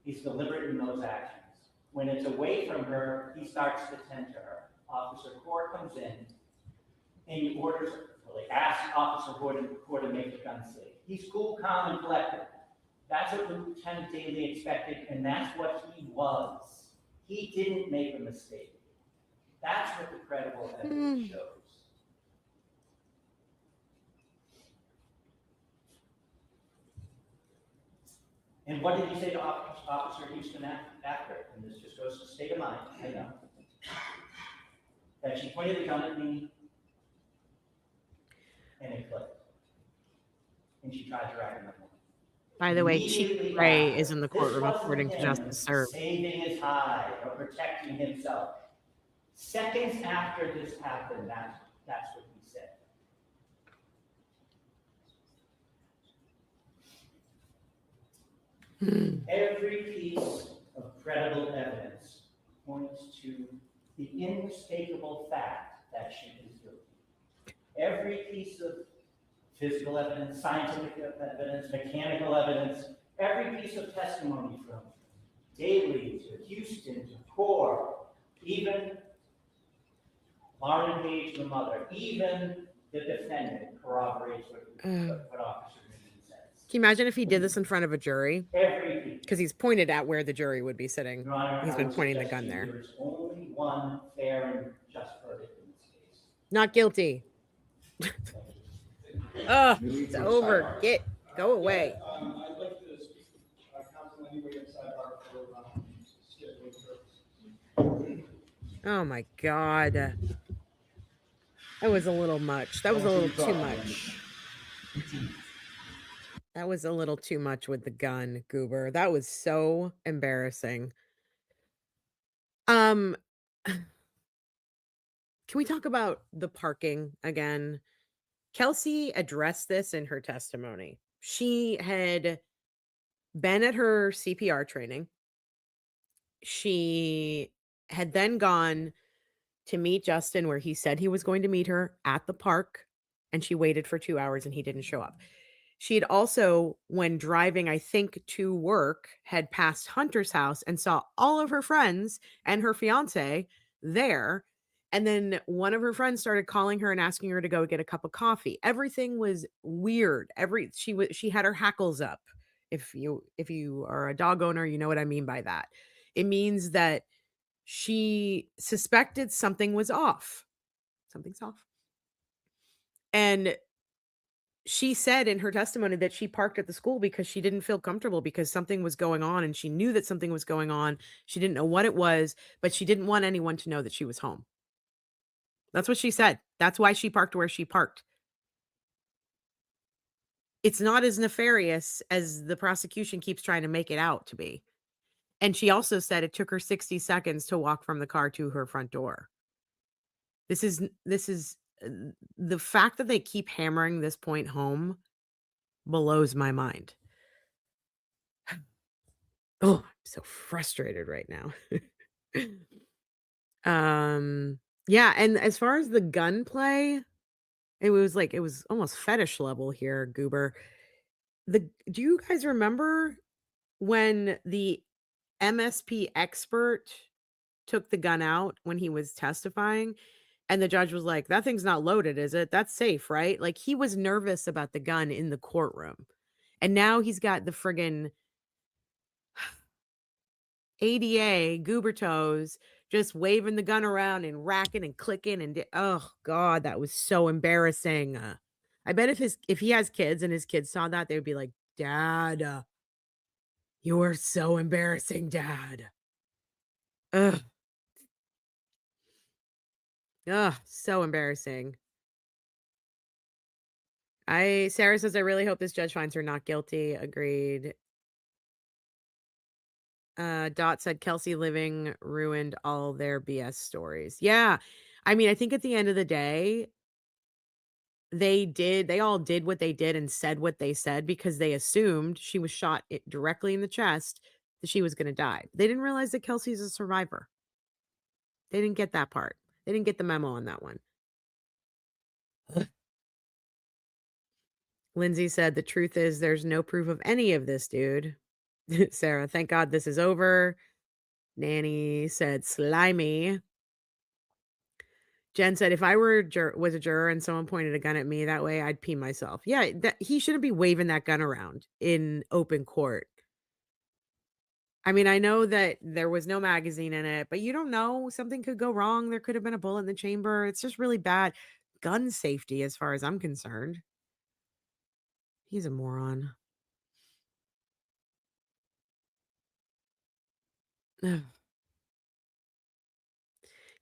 He's deliberate in those actions. When it's away from her, he starts to tend to her. Officer Core comes in and he orders, well, he asks Officer Core to make the gun safe. He's cool, calm, and collected. That's what Lieutenant Daly expected, and that's what he was. He didn't make a mistake. That's what the credible evidence shows. And what did he say to Officer Houston after? And this just goes to state of mind, I know. That she pointed the gun at me, and it clicked. And she tried dragging me home.
By the way, Chief
Immediately
Ray
after,
is in the
this
courtroom
wasn't
according to
him
Justice Serve.
saving his hide or protecting himself. Seconds after this happened, that's what he said. Every piece of credible evidence points to the inescapable fact that she is guilty. Every piece of physical evidence, scientific evidence, mechanical evidence, every piece of testimony from Daly to Houston to Core, even Lauren Page, the mother, even the defendant corroborates what Officer Newman says.
Can you imagine if he did this in front of a jury?
Every piece.
Because he's pointed at where the jury would be sitting.
Your Honor,
He's
I
been
would
pointing the
suggest
gun
to you
there.
There is only one fair and just verdict in this case.
Not guilty. Oh, it's over. Go away.
I'd like to speak to counsel anybody outside our scheduling purpose.
Oh my God. That was a little much. That was a little too much. That was a little too much with the gun, Goober. That was so embarrassing. Can we talk about the parking again? Kelsey addressed this in her testimony. She had been at her CPR training. She had then gone to meet Justin where he said he was going to meet her at the park, and she waited for 2 hours and he didn't show up. She had also, when driving, I think, to work, had passed Hunter's house and saw all of her friends and her fiance there. And then one of her friends started calling her and asking her to go get a cup of coffee. Everything was weird. She had her hackles up. If you are a dog owner, you know what I mean by that. It means that she suspected something was off. Something's off. And she said in her testimony that she parked at the school because she didn't feel comfortable because something was going on, and she knew that something was going on. She didn't know what it was, but she didn't want anyone to know that she was home. That's what she said. That's why she parked where she parked. It's not as nefarious as the prosecution keeps trying to make it out to be. And she also said it took her 60 seconds to walk from the car to her front door. This is the fact that they keep hammering this point home blows my mind. Oh, I'm so frustrated right now. Yeah, and as far as the gunplay, it was almost fetish level here, Goober. Do you guys remember when the MSP expert took the gun out when he was testifying? And the judge was like, that thing's not loaded, is it? That's safe, right? Like, he was nervous about the gun in the courtroom. And now he's got the friggin' ADA goober toes just waving the gun around and racking and clicking. And oh God, that was so embarrassing. I bet if he has kids and his kids saw that, they would be like, Dad, you are so embarrassing, Dad. Ugh. Ugh, so embarrassing. Sarah says, I really hope this judge finds her not guilty. Agreed. Dot said Kelsey living ruined all their BS stories. Yeah. I mean, I think at the end of the day, they all did what they did and said what they said because they assumed she was shot directly in the chest, that she was going to die. They didn't realize that Kelsey's a survivor. They didn't get that part. They didn't get the memo on that one. Lindsay said, the truth is there's no proof of any of this, dude. Sarah, thank God this is over. Nanny said, slimy. Jen said, if I was a juror and someone pointed a gun at me that way, I'd pee myself. Yeah, he shouldn't be waving that gun around in open court. I mean, I know that there was no magazine in it, but you don't know. Something could go wrong. There could have been a bullet in the chamber. It's just really bad gun safety as far as I'm concerned. He's a moron.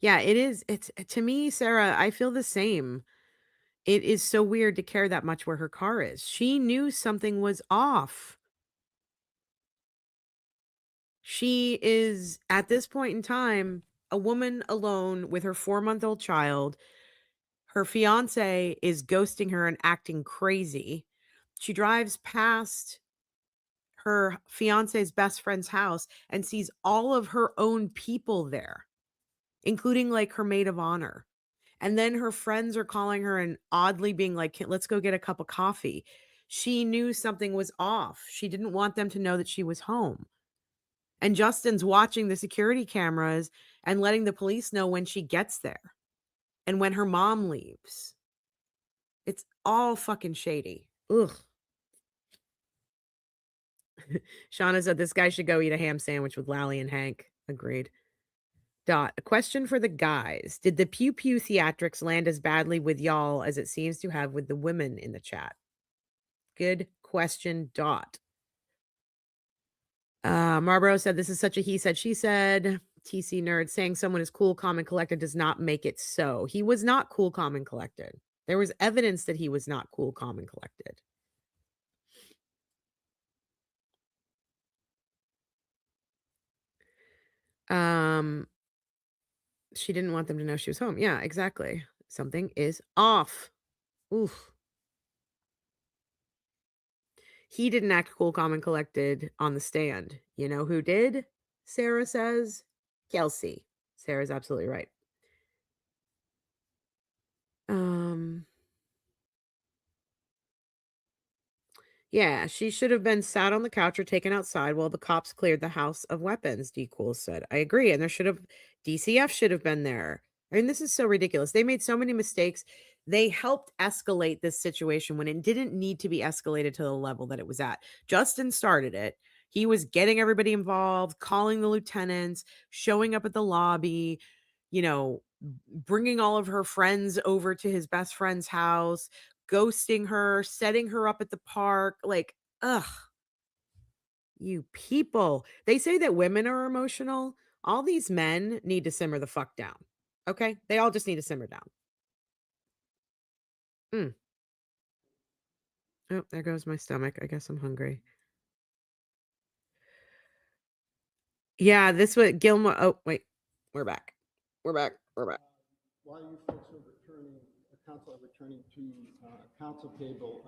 Yeah, it is. It's to me, Sarah, I feel the same. It is so weird to care that much where her car is. She knew something was off. She is, at this point in time, a woman alone with her 4-month-old child. Her fiance is ghosting her and acting crazy. She drives past her fiance's best friend's house and sees all of her own people there, including like her maid of honor. And then her friends are calling her and oddly being like, let's go get a cup of coffee. She knew something was off. She didn't want them to know that she was home. And Justin's watching the security cameras and letting the police know when she gets there and when her mom leaves. It's all fucking shady. Ugh. Shauna said this guy should go eat a ham sandwich with Lally and Hank. Agreed. Dot, a question for the guys. Did the pew pew theatrics land as badly with y'all as it seems to have with the women in the chat? Good question. Dot. Marlboro said this is such a he said, she said. TC nerd saying someone is cool, calm, and collected does not make it so. He was not cool, calm, and collected. There was evidence that he was not cool, calm, and collected. She didn't want them to know she was home. Yeah, exactly. Something is off. Oof. He didn't act cool, calm, and collected on the stand. You know who did? Sarah says Kelsey. Sarah's absolutely right. Yeah, she should have been sat on the couch or taken outside while the cops cleared the house of weapons, D. Cool said. I agree. And DCF should have been there. I mean, this is so ridiculous. They made so many mistakes. They helped escalate this situation when it didn't need to be escalated to the level that it was at. Justin started it. He was getting everybody involved, calling the lieutenants, showing up at the lobby, bringing all of her friends over to his best friend's house, ghosting her, setting her up at the park. Like, ugh, you people. They say that women are emotional. All these men need to simmer the fuck down. Okay? They all just need to simmer down. Oh, there goes my stomach. I guess I'm hungry. Yeah, this was Gilmore. Oh, wait. We're back. We're back.
While you folks are returning to council table,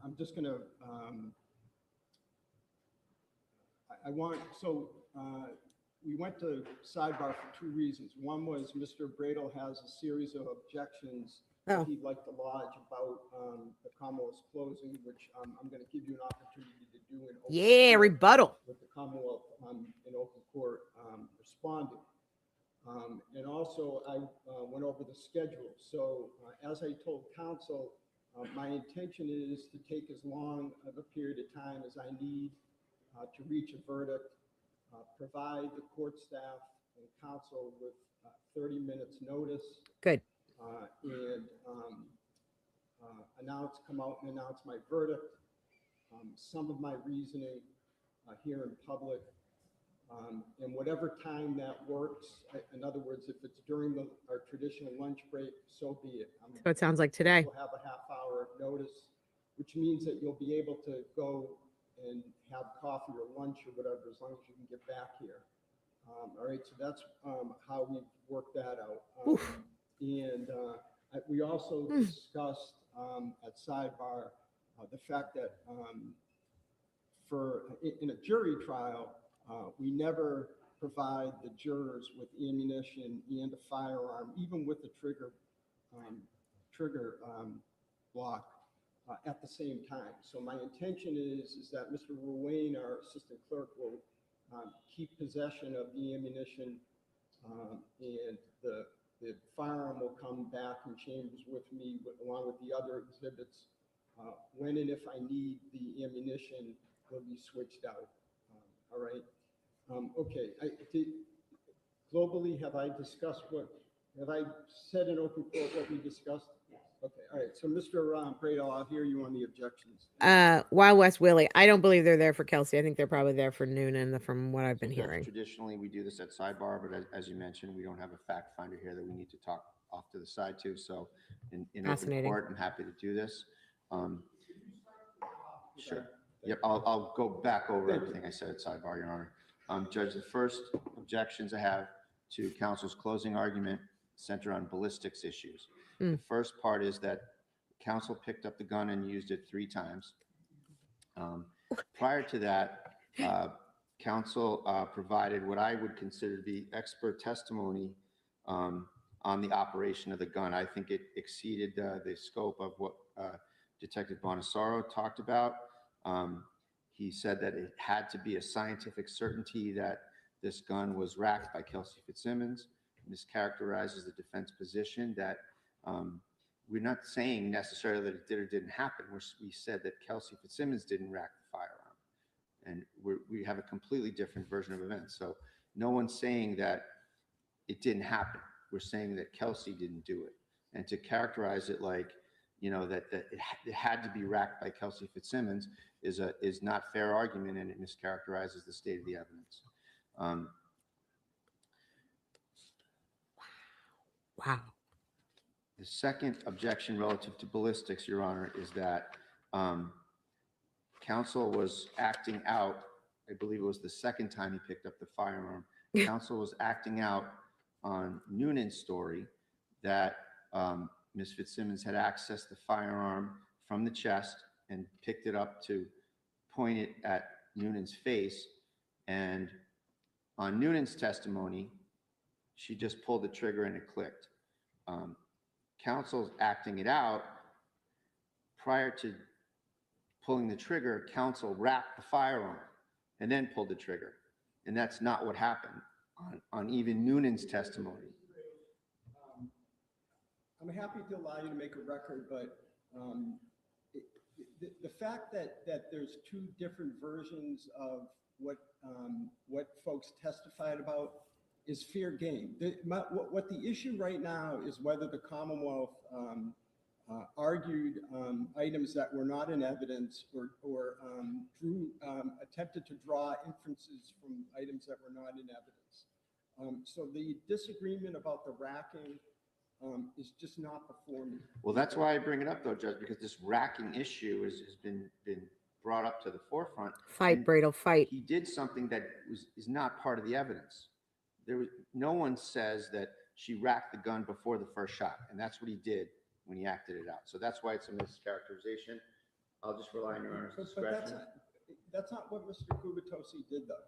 I'm just going to, we went to sidebar for 2 reasons. One was Mr. Bradl has a series of objections that he'd like to lodge about the Commonwealth's closing, which I'm going to give you an opportunity to do in open court
rebuttal.
with the Commonwealth in open court responding. And also, I went over the schedule. So as I told council, my intention is to take as long of a period of time as I need to reach a verdict, provide the court staff and council with 30 minutes notice.
Good.
And come out and announce my verdict, some of my reasoning here in public, and whatever time that works. In other words, if it's during our traditional lunch break, so be it.
So it sounds like today.
We'll have a half-hour notice, which means that you'll be able to go and have coffee or lunch or whatever, as long as you can get back here. All right, so that's how we work that out. We also discussed at sidebar the fact that in a jury trial, we never provide the jurors with ammunition and a firearm, even with the trigger block at the same time. So my intention is that Mr. Ruane, our assistant clerk, will keep possession of the ammunition, and the firearm will come back in chambers with me, along with the other exhibits. When and if I need the ammunition, will be switched out. All right. Okay. Globally, have I said in open court what we discussed?
Yes.
Okay. All right. So Mr. Bradl, I'll hear you on the objections.
Wild West Willie. I don't believe they're there for Kelsey. I think they're probably there for Noonan, from what I've been
Judge,
hearing.
traditionally, we do this at sidebar, but as you mentioned, we don't have a fact finder here that we need to talk off to the side to. So in open
Fascinating.
court, I'm happy to do this. Sure. Yep, I'll go back over everything I said at sidebar, Your Honor. Judge, the first objections I have to counsel's closing argument center on ballistics issues. The first part is that counsel picked up the gun and used it 3 times. Prior to that, counsel provided what I would consider to be expert testimony on the operation of the gun. I think it exceeded the scope of what Detective Bonasaro talked about. He said that it had to be a scientific certainty that this gun was racked by Kelsey Fitzsimmons. Mischaracterizes the defense position that we're not saying necessarily that it did or didn't happen. We said that Kelsey Fitzsimmons didn't rack the firearm. And we have a completely different version of events. So no one's saying that it didn't happen. We're saying that Kelsey didn't do it. And to characterize it like, you know, that it had to be racked by Kelsey Fitzsimmons is not fair argument, and it mischaracterizes the state of the evidence.
Wow.
The second objection relative to ballistics, Your Honor, is that counsel was acting out. I believe it was the second time he picked up the firearm. Counsel was acting out on Noonan's story that Ms. Fitzsimmons had accessed the firearm from the chest and picked it up to point it at Noonan's face. And on Noonan's testimony, she just pulled the trigger and it clicked. Counsel's acting it out. Prior to pulling the trigger, counsel racked the firearm and then pulled the trigger. And that's not what happened on even Noonan's testimony.
I'm happy to allow you to make a record, but the fact that there's 2 different versions of what folks testified about is fair game. What the issue right now is whether the Commonwealth argued items that were not in evidence or attempted to draw inferences from items that were not in evidence. So the disagreement about the racking is just not before me.
Well, that's why I bring it up, though, Judge, because this racking issue has been brought up to the forefront.
Fight, Bradl, fight.
He did something that is not part of the evidence. No one says that she racked the gun before the first shot, and that's what he did when he acted it out. So that's why it's a mischaracterization. I'll just rely on Your Honor's discretion.
That's not what Mr. Kubatosi did, though.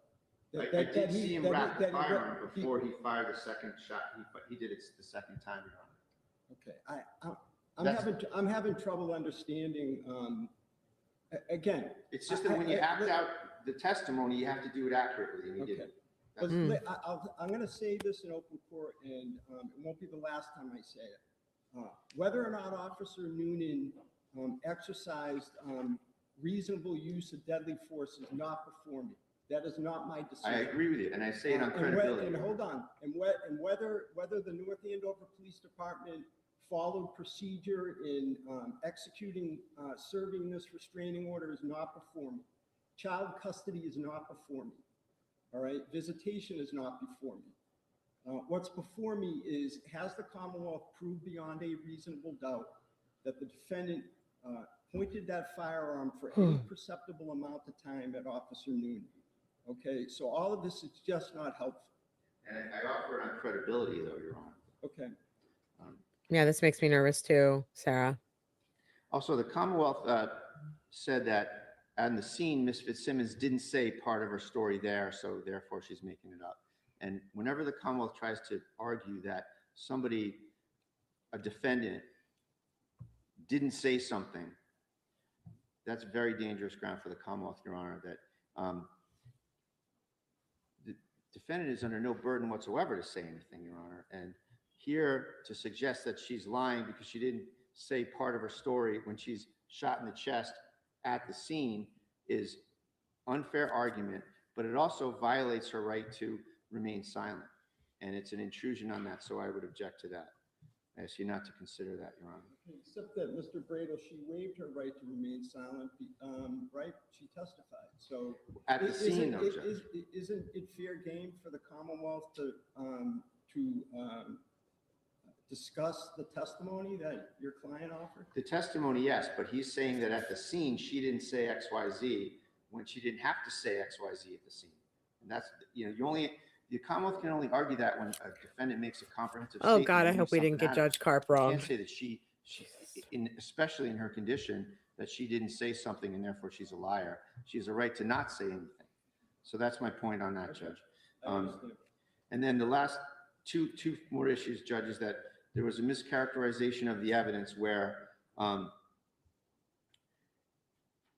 I did see him rack the firearm before he fired the second shot. He did it the second time, Your Honor.
Okay, I'm having trouble understanding. Again,
it's just that when you act out the testimony, you have to do it accurately, and he didn't.
I'm going to say this in open court, and it won't be the last time I say it. Whether or not Officer Noonan exercised reasonable use of deadly force is not before me. That is not my decision.
I agree with you, and I say it on credibility.
And hold on, and whether the North Andover Police Department followed procedure in executing, serving this restraining order is not before me. Child custody is not before me. All right, visitation is not before me. What's before me is, has the Commonwealth proved beyond a reasonable doubt that the defendant pointed that firearm for any perceptible amount of time at Officer Noonan? Okay, so all of this is just not helpful.
And I offer it on credibility, though, Your Honor.
Okay.
Yeah, this makes me nervous too, Sarah.
Also, the Commonwealth said that on the scene, Ms. Fitzsimmons didn't say part of her story there, so therefore she's making it up. And whenever the Commonwealth tries to argue that a defendant didn't say something, that's very dangerous ground for the Commonwealth, Your Honor, that the defendant is under no burden whatsoever to say anything, Your Honor. And here to suggest that she's lying because she didn't say part of her story when she's shot in the chest at the scene is unfair argument, but it also violates her right to remain silent. And it's an intrusion on that, so I would object to that. I ask you not to consider that, Your Honor.
Except that, Mr. Bradl, she waived her right to remain silent, right? She testified, so.
At the scene, though,
isn't
Judge.
isn't it fair game for the Commonwealth to discuss the testimony that your client offered?
The testimony, yes, but he's saying that at the scene, she didn't say XYZ when she didn't have to say XYZ at the scene. And that's, the Commonwealth can only argue that when a defendant makes a comprehensive
Oh
statement.
God, I
and
hope we
leaves
didn't get
something out.
Judge Karp
You
wrong.
can't say that she especially in her condition, that she didn't say something and therefore she's a liar. She has a right to not say anything. So that's my point on that, Judge. And then the last two more issues, Judge, is that there was a mischaracterization of the evidence where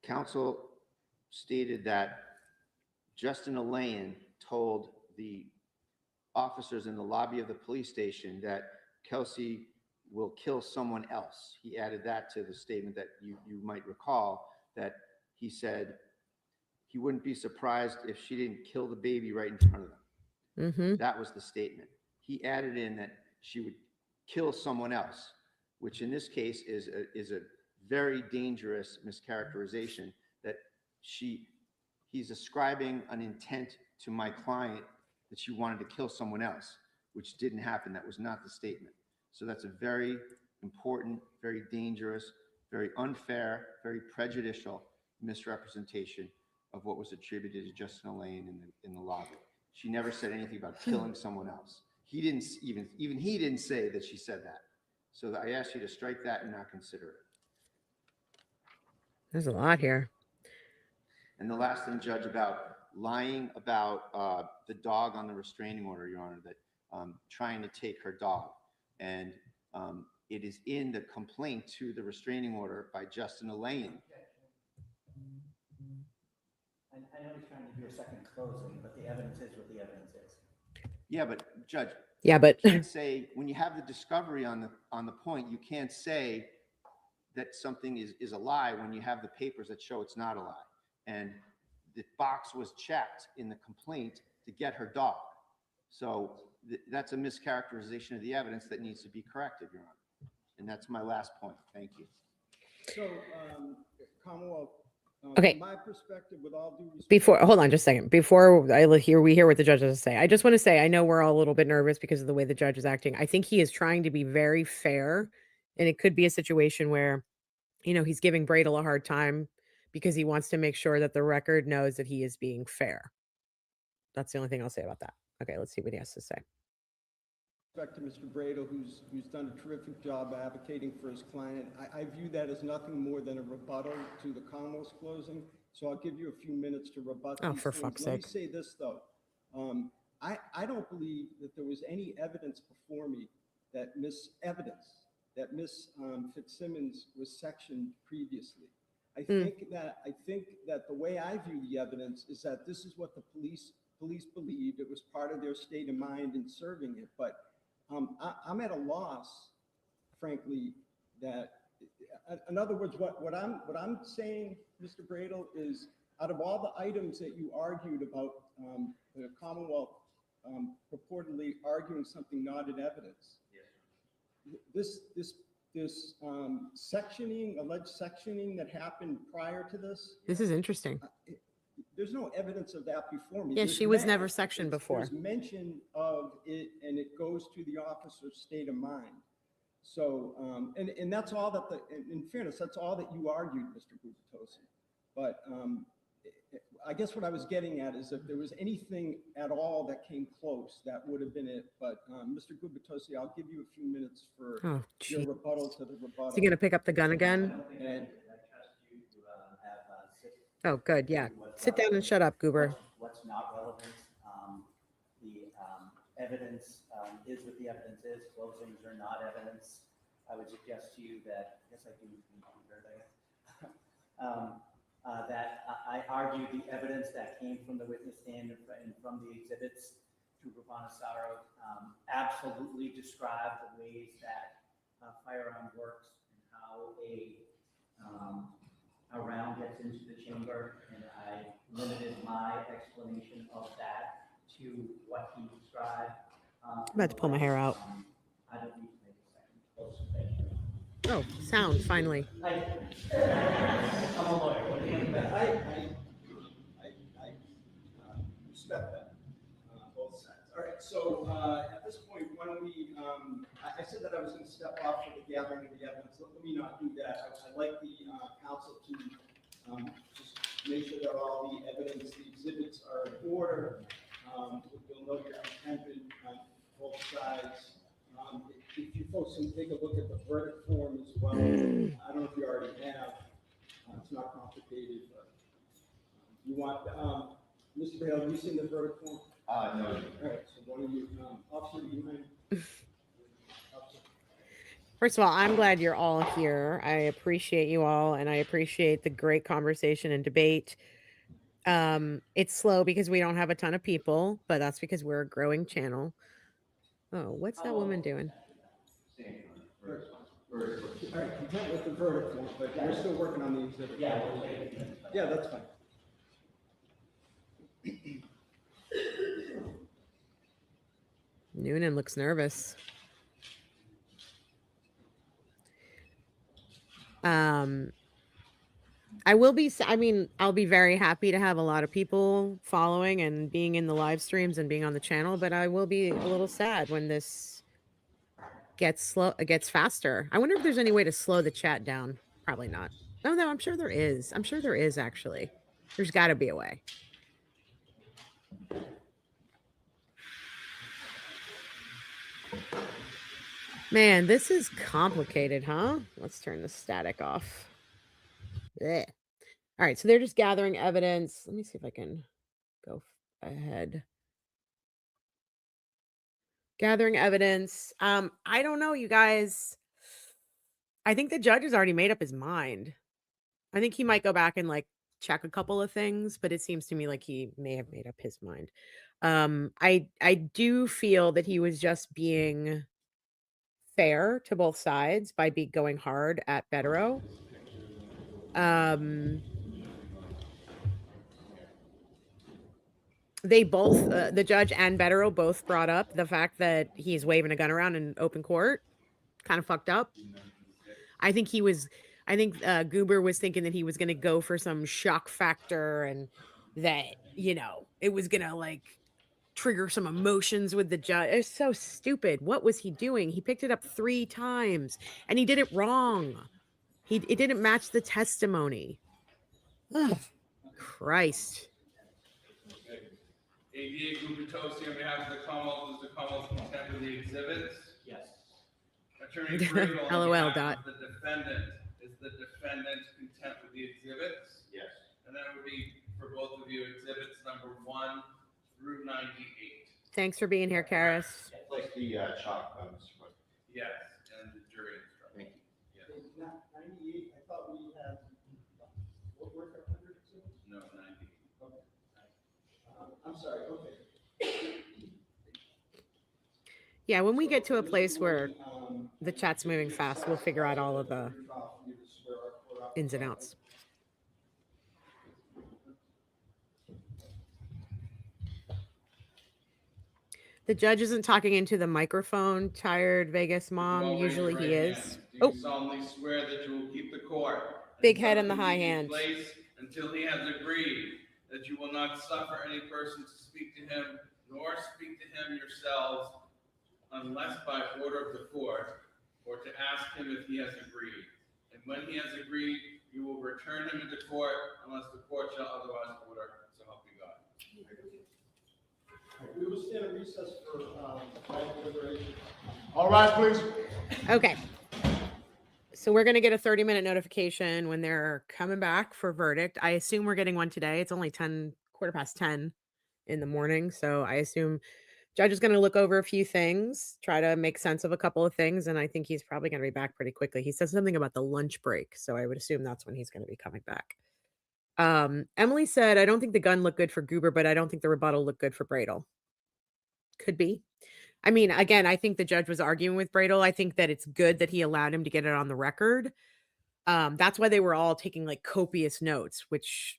counsel stated that Justin Alain told the officers in the lobby of the police station that Kelsey will kill someone else. He added that to the statement that you might recall, that he said he wouldn't be surprised if she didn't kill the baby right in front of them.
Mm-hmm.
That was the statement. He added in that she would kill someone else, which in this case is a very dangerous mischaracterization, that he's ascribing an intent to my client that she wanted to kill someone else, which didn't happen. That was not the statement. So that's a very important, very dangerous, very unfair, very prejudicial misrepresentation of what was attributed to Justin Alain in the lobby. She never said anything about killing someone else. He didn't even he didn't say that she said that. So I ask you to strike that and not consider it.
There's a lot here.
And the last thing, Judge, about lying about the dog on the restraining order, Your Honor, that trying to take her dog. And it is in the complaint to the restraining order by Justin Alain.
I know he's trying to do a second closing, but the evidence is what the evidence is.
Yeah, but Judge,
Yeah, but
you can't say when you have the discovery on the point, you can't say that something is a lie when you have the papers that show it's not a lie. And the box was checked in the complaint to get her dog. So that's a mischaracterization of the evidence that needs to be corrected, Your Honor. And that's my last point. Thank you.
So, Commonwealth,
Okay.
from my perspective, with all due respect.
hold on just a second. Before we hear what the judge has to say, I just want to say, I know we're all a little bit nervous because of the way the judge is acting. I think he is trying to be very fair, and it could be a situation where, he's giving Bradl a hard time because he wants to make sure that the record knows that he is being fair. That's the only thing I'll say about that. Okay, let's see what he has to say.
Respect to Mr. Bradl, who's done a terrific job advocating for his client. I view that as nothing more than a rebuttal to the Commonwealth's closing. So I'll give you a few minutes to rebut.
Oh,
these
for
things.
fuck's
Let me
sake.
say this though. I don't believe that there was any evidence before me that Miss Fitzsimmons was sectioned previously. I think that the way I view the evidence is that this is what the police believed. It was part of their state of mind in serving it. But I'm at a loss, frankly, that, in other words, what I'm saying, Mr. Bradl, is out of all the items that you argued about the Commonwealth purportedly arguing something not in evidence, this sectioning, alleged sectioning that happened prior to this,
This is interesting.
there's no evidence of that before me.
Yeah,
There's
she was never sectioned before.
There's mention of it, and it goes to the officer's state of mind. So, and that's all that in fairness, that's all that you argued, Mr. Gubitosi. But I guess what I was getting at is if there was anything at all that came close, that would have been it. But Mr. Gubitosi, I'll give you a few minutes for your rebuttal to the rebuttal.
Is he going to pick up the gun again?
And
Oh, good. Yeah. Sit down and shut up, Goober.
What's not relevant. evidence is what the evidence is. Closings are not evidence. I would suggest to you that, yes, I do, that I argue the evidence that came from the witness stand and from the exhibits to Ravanasaro absolutely describe the ways that a firearm works and how a round gets into the chamber, and I limited my explanation of that to what he described.
I'm about to pull my hair out.
I don't need to make a second close. Thank you.
Oh, sound, finally.
I'm a lawyer. What do you think?
I respect that, both sides. All right, so at this point, why don't we, I said that I was going to step off for the gathering of the evidence. Let me not do that. I'd like the council to just make sure that all the evidence, the exhibits are in order. You'll know your content on both sides. If you folks can take a look at the verdict form as well, I don't know if you already have. It's not complicated, but you want, Mr. Bale, have you seen the verdict form?
No.
All right, so one of you, officer, do you mind?
First of all, I'm glad you're all here. I appreciate you all, and I appreciate the great conversation and debate. It's slow because we don't have a ton of people, but that's because we're a growing channel. Oh, what's that woman doing?
All right, content with the verdict form, but we're still working on the exhibit. Yeah, that's fine.
Noonan looks nervous. I'll be very happy to have a lot of people following and being in the live streams and being on the channel, but I will be a little sad when this gets faster. I wonder if there's any way to slow the chat down. Probably not. No, I'm sure there is. I'm sure there is, actually. There's got to be a way. Man, this is complicated, huh? Let's turn the static off. Blech. All right, so they're just gathering evidence. Let me see if I can go ahead. Gathering evidence. I don't know, you guys. I think the judge has already made up his mind. I think he might go back and like check a couple of things, but it seems to me like he may have made up his mind. I do feel that he was just being fair to both sides by going hard at Bradl. They both, the judge and Bradl both brought up the fact that he's waving a gun around in open court. Kind of fucked up. I think Goober was thinking that he was going to go for some shock factor and that, it was going to like trigger some emotions with the judge. It's so stupid. What was he doing? He picked it up 3 times and he did it wrong. It didn't match the testimony. Ugh, Christ.
ADA Gubitosi on behalf of the Commonwealth, is the Commonwealth content with the exhibits?
Yes.
Attorney Bradl on
LOL,
behalf of the defendant, is the defendant content with the exhibits?
Yes.
And that would be for both of you, exhibits number 1 through 98.
Thanks for being here, Karis.
Like the chalk, Mr. President.
Yes, and the jury instruction.
Thank you.
Yes.
It's not 98, I thought we had, what were the 100 exhibits?
No, 90.
Okay. I'm sorry, okay.
Yeah, when we get to a place where the chat's moving fast, we'll figure out all of the ins and outs. The judge isn't talking into the microphone, tired Vegas mom.
Well, raise
Usually
your
he
right
is.
hand. Do
Oh,
you solemnly swear that you will keep the court? and
Big head in the
such
high
convenient
hand.
Place until he has agreed that you will not suffer any person to speak to him, nor speak to him yourselves, unless by order of the court, or to ask him if he has agreed. And when he has agreed, you will return him into court unless the court shall otherwise order, so help you God.
We will stand in recess for deliberation.
All rise, please.
Okay. So we're going to get a 30-minute notification when they're coming back for verdict. I assume we're getting one today. It's only 10, 10:15 in the morning. So I assume Judge is going to look over a few things, try to make sense of a couple of things, and I think he's probably going to be back pretty quickly. He said something about the lunch break, so I would assume that's when he's going to be coming back. Emily said, I don't think the gun looked good for Goober, but I don't think the rebuttal looked good for Bradl. Could be. I mean, again, I think the judge was arguing with Bradl. I think that it's good that he allowed him to get it on the record. That's why they were all taking like copious notes, which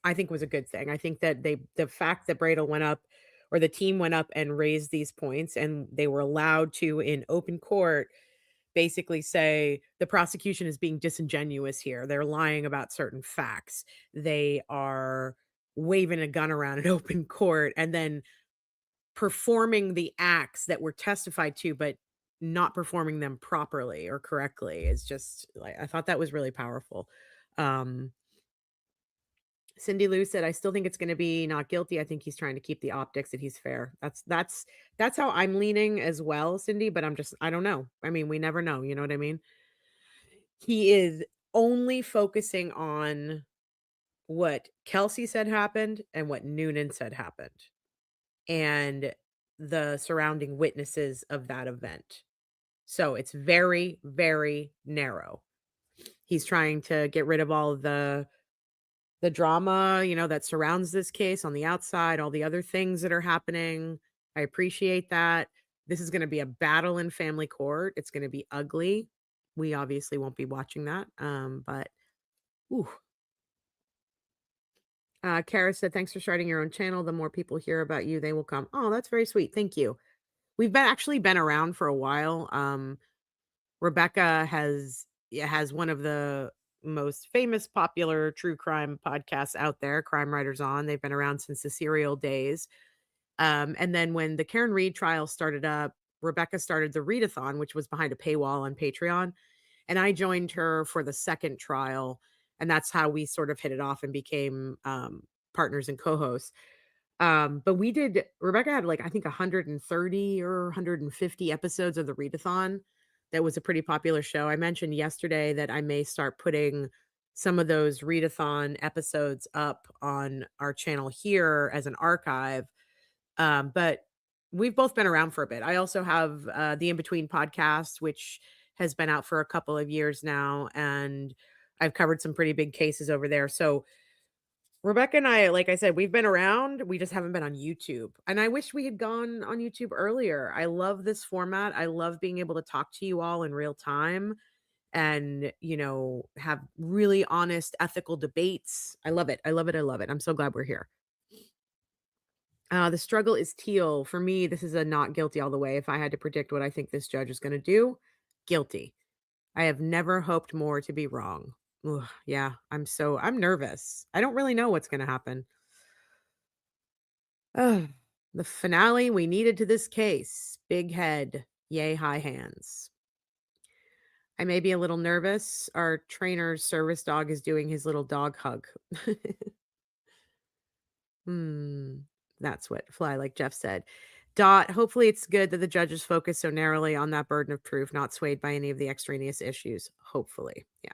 I think was a good thing. I think that the fact that Bradl went up or the team went up and raised these points and they were allowed to in open court basically say the prosecution is being disingenuous here. They're lying about certain facts. They are waving a gun around in open court and then performing the acts that were testified to, but not performing them properly or correctly. It's just like I thought that was really powerful. Um Cindy Lou said, I still think it's gonna be not guilty. I think he's trying to keep the optics that he's fair. That's how I'm leaning as well, Cindy, but I don't know. I mean, we never know, you know what I mean? He is only focusing on what Kelsey said happened and what Noonan said happened and the surrounding witnesses of that event. So it's very, very narrow. He's trying to get rid of all of the drama, that surrounds this case on the outside, all the other things that are happening. I appreciate that. This is going to be a battle in family court. It's going to be ugly. We obviously won't be watching that. But ooh. Kara said, thanks for starting your own channel. The more people hear about you, they will come. Oh, that's very sweet. Thank you. We've actually been around for a while. Rebecca has one of the most famous popular true crime podcasts out there, Crime Writers On. They've been around since the serial days. And then when the Karen Reed trial started up, Rebecca started the Readathon, which was behind a paywall on Patreon. And I joined her for the second trial. And that's how we sort of hit it off and became partners and co-hosts. But Rebecca had like, I think 130 or 150 episodes of the Readathon. That was a pretty popular show. I mentioned yesterday that I may start putting some of those Readathon episodes up on our channel here as an archive. But we've both been around for a bit. I also have the In Between podcast, which has been out for a couple of years now. And I've covered some pretty big cases over there. So Rebecca and I, like I said, we've been around. We just haven't been on YouTube. And I wish we had gone on YouTube earlier. I love this format. I love being able to talk to you all in real time and, have really honest, ethical debates. I love it. I love it. I love it. I'm so glad we're here. The struggle is teal. For me, this is a not guilty all the way. If I had to predict what I think this judge is going to do, guilty. I have never hoped more to be wrong. Ugh, yeah, I'm nervous. I don't really know what's going to happen. Ugh, the finale we needed to this case. Big head, yay, high hands. I may be a little nervous. Our trainer's service dog is doing his little dog hug. That's what Fly Like Jeff said. Dot, hopefully it's good that the judges focus so narrowly on that burden of proof, not swayed by any of the extraneous issues. Hopefully. Yeah.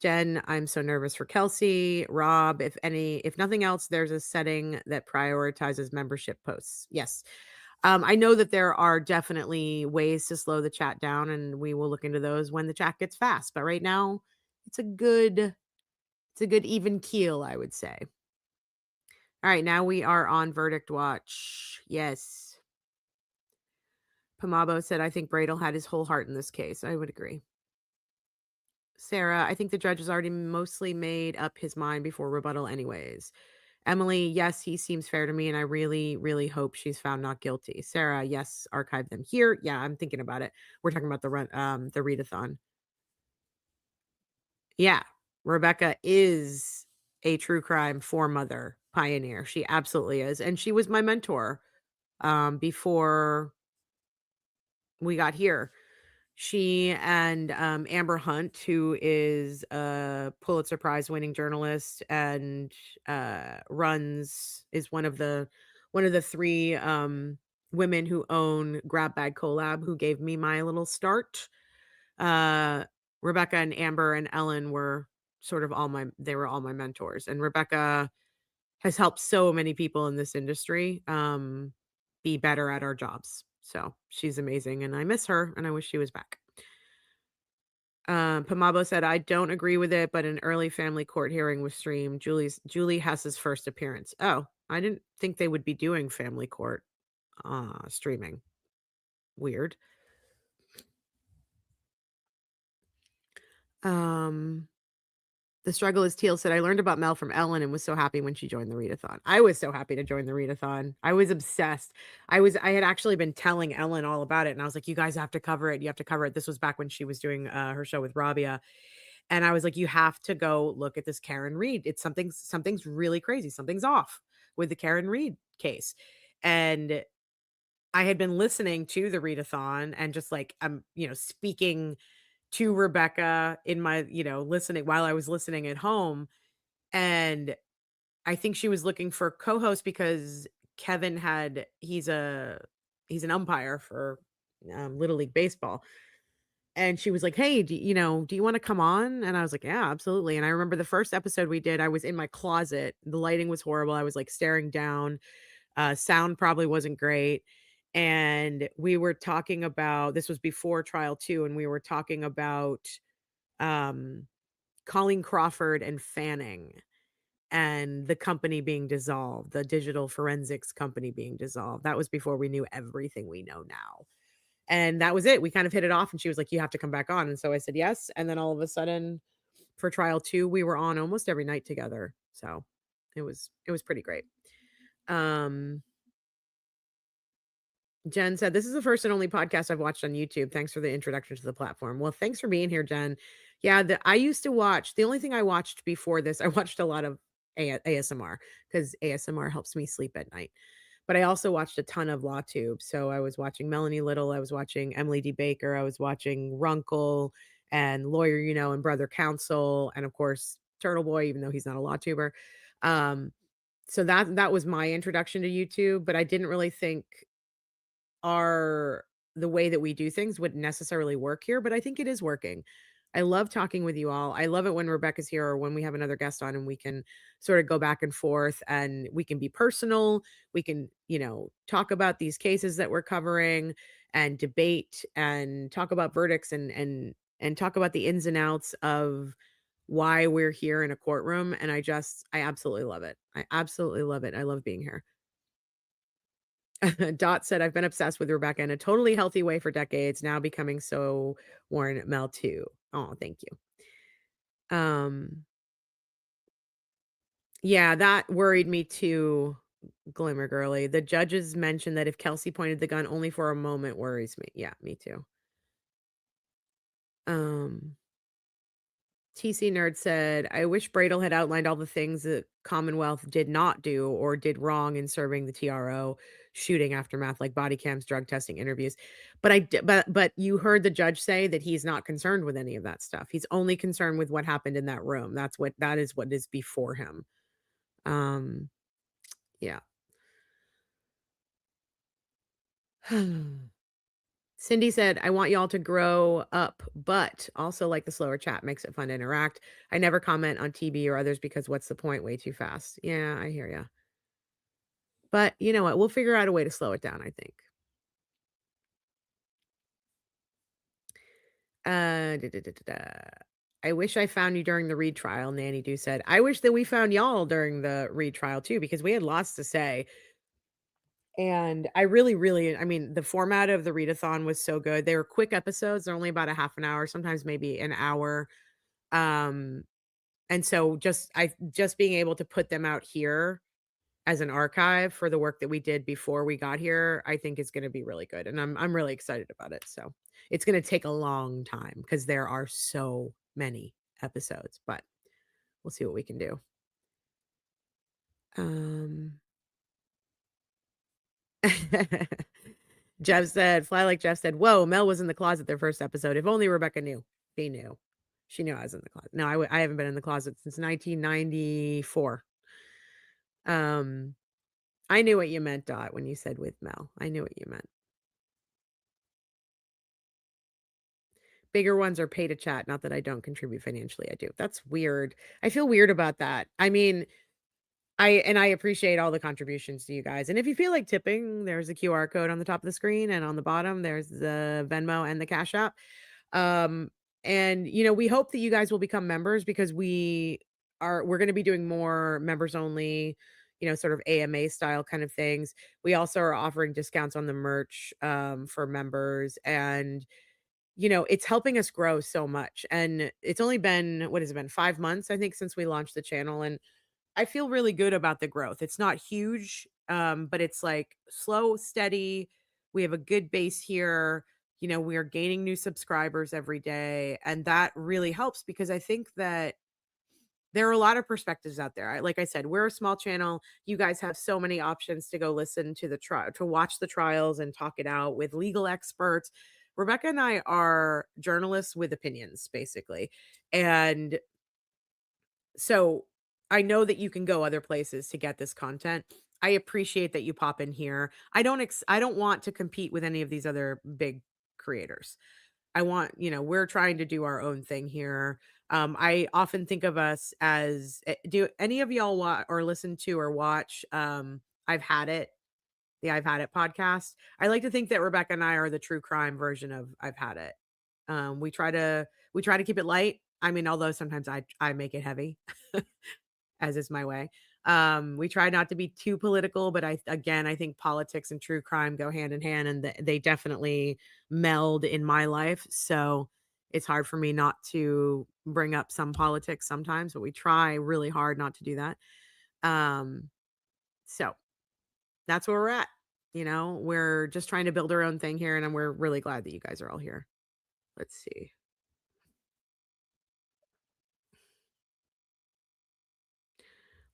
Jen, I'm so nervous for Kelsey. Rob, if nothing else, there's a setting that prioritizes membership posts. Yes. I know that there are definitely ways to slow the chat down, and we will look into those when the chat gets fast. But right now, it's a good even keel, I would say. All right, now we are on verdict watch. Yes. Pamabo said, I think Bradl had his whole heart in this case. I would agree. Sarah, I think the judge has already mostly made up his mind before rebuttal anyways. Emily, yes, he seems fair to me, and I really, really hope she's found not guilty. Sarah, yes, archive them here. Yeah, I'm thinking about it. We're talking about the readathon. Yeah, Rebecca is a true crime foremother pioneer. She absolutely is. And she was my mentor before we got here. She and Amber Hunt, who is a Pulitzer Prize winning journalist and is one of the three women who own Grab Bag Collab, who gave me my little start. Rebecca and Amber and Ellen were sort of all my mentors, and Rebecca has helped so many people in this industry. be better at our jobs. So she's amazing and I miss her and I wish she was back. Pamabo said, I don't agree with it, but an early family court hearing was streamed. Julie Hess's first appearance. Oh, I didn't think they would be doing family court streaming. Weird. The struggle is Teal said, I learned about Mel from Ellen and was so happy when she joined the readathon. I was so happy to join the readathon. I was obsessed. I had actually been telling Ellen all about it. And I was like, you guys have to cover it. You have to cover it. This was back when she was doing her show with Rabia. And I was like, you have to go look at this Karen Reed. It's something's really crazy. Something's off with the Karen Reed case. And I had been listening to the readathon and just like, speaking to Rebecca in my, listening while I was listening at home. And I think she was looking for co-host because Kevin he's an umpire for Little League Baseball. And she was like, hey, do you want to come on? And I was like, yeah, absolutely. And I remember the first episode we did, I was in my closet. The lighting was horrible. I was like staring down. Sound probably wasn't great. And we were talking about, this was before trial 2, and we were talking about Colleen Crawford and Fanning and the company being dissolved, the digital forensics company being dissolved. That was before we knew everything we know now. And that was it. We kind of hit it off and she was like, you have to come back on. And so I said, yes. And then all of a sudden for trial 2, we were on almost every night together. So it was pretty great. Jen said, this is the first and only podcast I've watched on YouTube. Thanks for the introduction to the platform. Well, thanks for being here, Jen. Yeah, I used to watch, the only thing I watched before this, I watched a lot of ASMR because ASMR helps me sleep at night. But I also watched a ton of LawTube. So I was watching Melanie Little, I was watching Emily D. Baker, I was watching Runkle and Lawyer, and Brother Counsel, and of course, Turtle Boy, even though he's not a LawTuber. So that was my introduction to YouTube, but I didn't really think the way that we do things would necessarily work here, but I think it is working. I love talking with you all. I love it when Rebecca's here or when we have another guest on and we can sort of go back and forth and we can be personal. We can, talk about these cases that we're covering and debate and talk about verdicts and talk about the ins and outs of why we're here in a courtroom. And I absolutely love it. I absolutely love it. I love being here. Dot said, I've been obsessed with Rebecca in a totally healthy way for decades, now becoming so worn. Mel too. Oh, thank you. Yeah, that worried me too, Glimmer Girly. The judges mentioned that if Kelsey pointed the gun only for a moment worries me. Yeah, me too. TC Nerd said, I wish Bradl had outlined all the things that Commonwealth did not do or did wrong in serving the TRO shooting aftermath, like body cams, drug testing, interviews. But you heard the judge say that he's not concerned with any of that stuff. He's only concerned with what happened in that room. That is what is before him. Yeah. Cindy said, I want y'all to grow up, but also like the slower chat makes it fun to interact. I never comment on TB or others because what's the point? Way too fast. Yeah, I hear ya. But you know what? We'll figure out a way to slow it down, I think. I wish I found you during the Reed trial, Nanny Do said. I wish that we found y'all during the Reed trial too, because we had lots to say. And I really, the format of the readathon was so good. They were quick episodes. They're only about a half an hour, sometimes maybe an hour. And so just being able to put them out here as an archive for the work that we did before we got here, I think is going to be really good. And I'm really excited about it. So it's going to take a long time because there are so many episodes, but we'll see what we can do. Jeff said, Fly Like Jeff said, whoa, Mel was in the closet their first episode. If only Rebecca knew. She knew. She knew I was in the closet. No, I haven't been in the closet since 1994. I knew what you meant, Dot, when you said with Mel. I knew what you meant. Bigger ones are pay to chat. Not that I don't contribute financially. I do. That's weird. I feel weird about that. I mean, I appreciate all the contributions to you guys. And if you feel like tipping, there's a QR code on the top of the screen, and on the bottom there's the Venmo and the Cash App. Um, and we hope that you guys will become members, because we're going to be doing more members only, sort of AMA style kind of things. We also are offering discounts on the merch for members, and it's helping us grow so much. And it's only been, what has it been, 5 months, I think, since we launched the channel, and I feel really good about the growth. It's not huge, but it's like slow, steady. We have a good base here. We are gaining new subscribers every day. And that really helps, because I think that there are a lot of perspectives out there. Like I said, we're a small channel. You guys have so many options to go listen to the trial, to watch the trials and talk it out with legal experts. Rebecca and I are journalists with opinions, basically. And so I know that you can go other places to get this content. I appreciate that you pop in here. I don't want to compete with any of these other big creators. I want, we're trying to do our own thing here. I often think of us as, do any of y'all or listen to or watch I've Had It, the I've Had It podcast? I like to think that Rebecca and I are the true crime version of I've Had It. We try to keep it light. I mean, although sometimes I make it heavy, as is my way. We try not to be too political, but I think politics and true crime go hand in hand, and they definitely meld in my life. So it's hard for me not to bring up some politics sometimes, but we try really hard not to do that. So that's where we're at. We're just trying to build our own thing here, and we're really glad that you guys are all here. Let's see.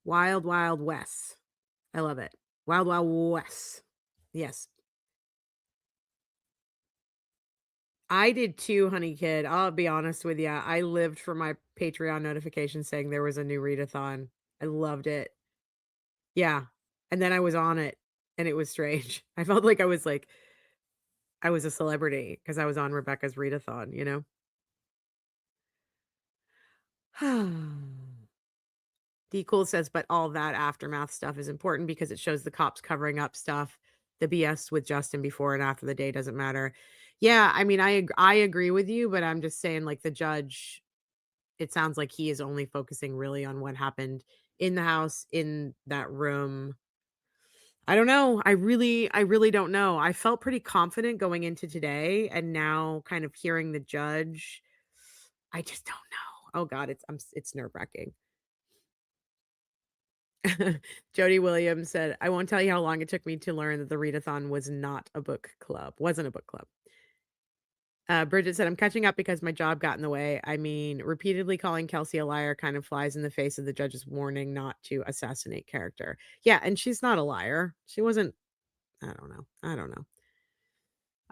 Wild Wild West. I love it. Wild Wild West. Yes. I did too, honey kid. I'll be honest with you. I lived for my Patreon notification saying there was a new readathon. I loved it. Yeah. And then I was on it, and it was strange. I felt like I was a celebrity because I was on Rebecca's readathon, D Cool says, but all that aftermath stuff is important because it shows the cops covering up stuff. The BS with Justin before and after the day doesn't matter. Yeah, I mean, I agree with you, but I'm just saying, like, the judge, it sounds like he is only focusing really on what happened in the house, in that room. I don't know. I really don't know. I felt pretty confident going into today, and now kind of hearing the judge, I just don't know. Oh God, it's nerve-wracking. Jody Williams said, I won't tell you how long it took me to learn that the readathon was not a book club. Wasn't a book club. Bridget said, I'm catching up because my job got in the way. I mean, repeatedly calling Kelsey a liar kind of flies in the face of the judge's warning not to assassinate character. Yeah, and she's not a liar. She wasn't. I don't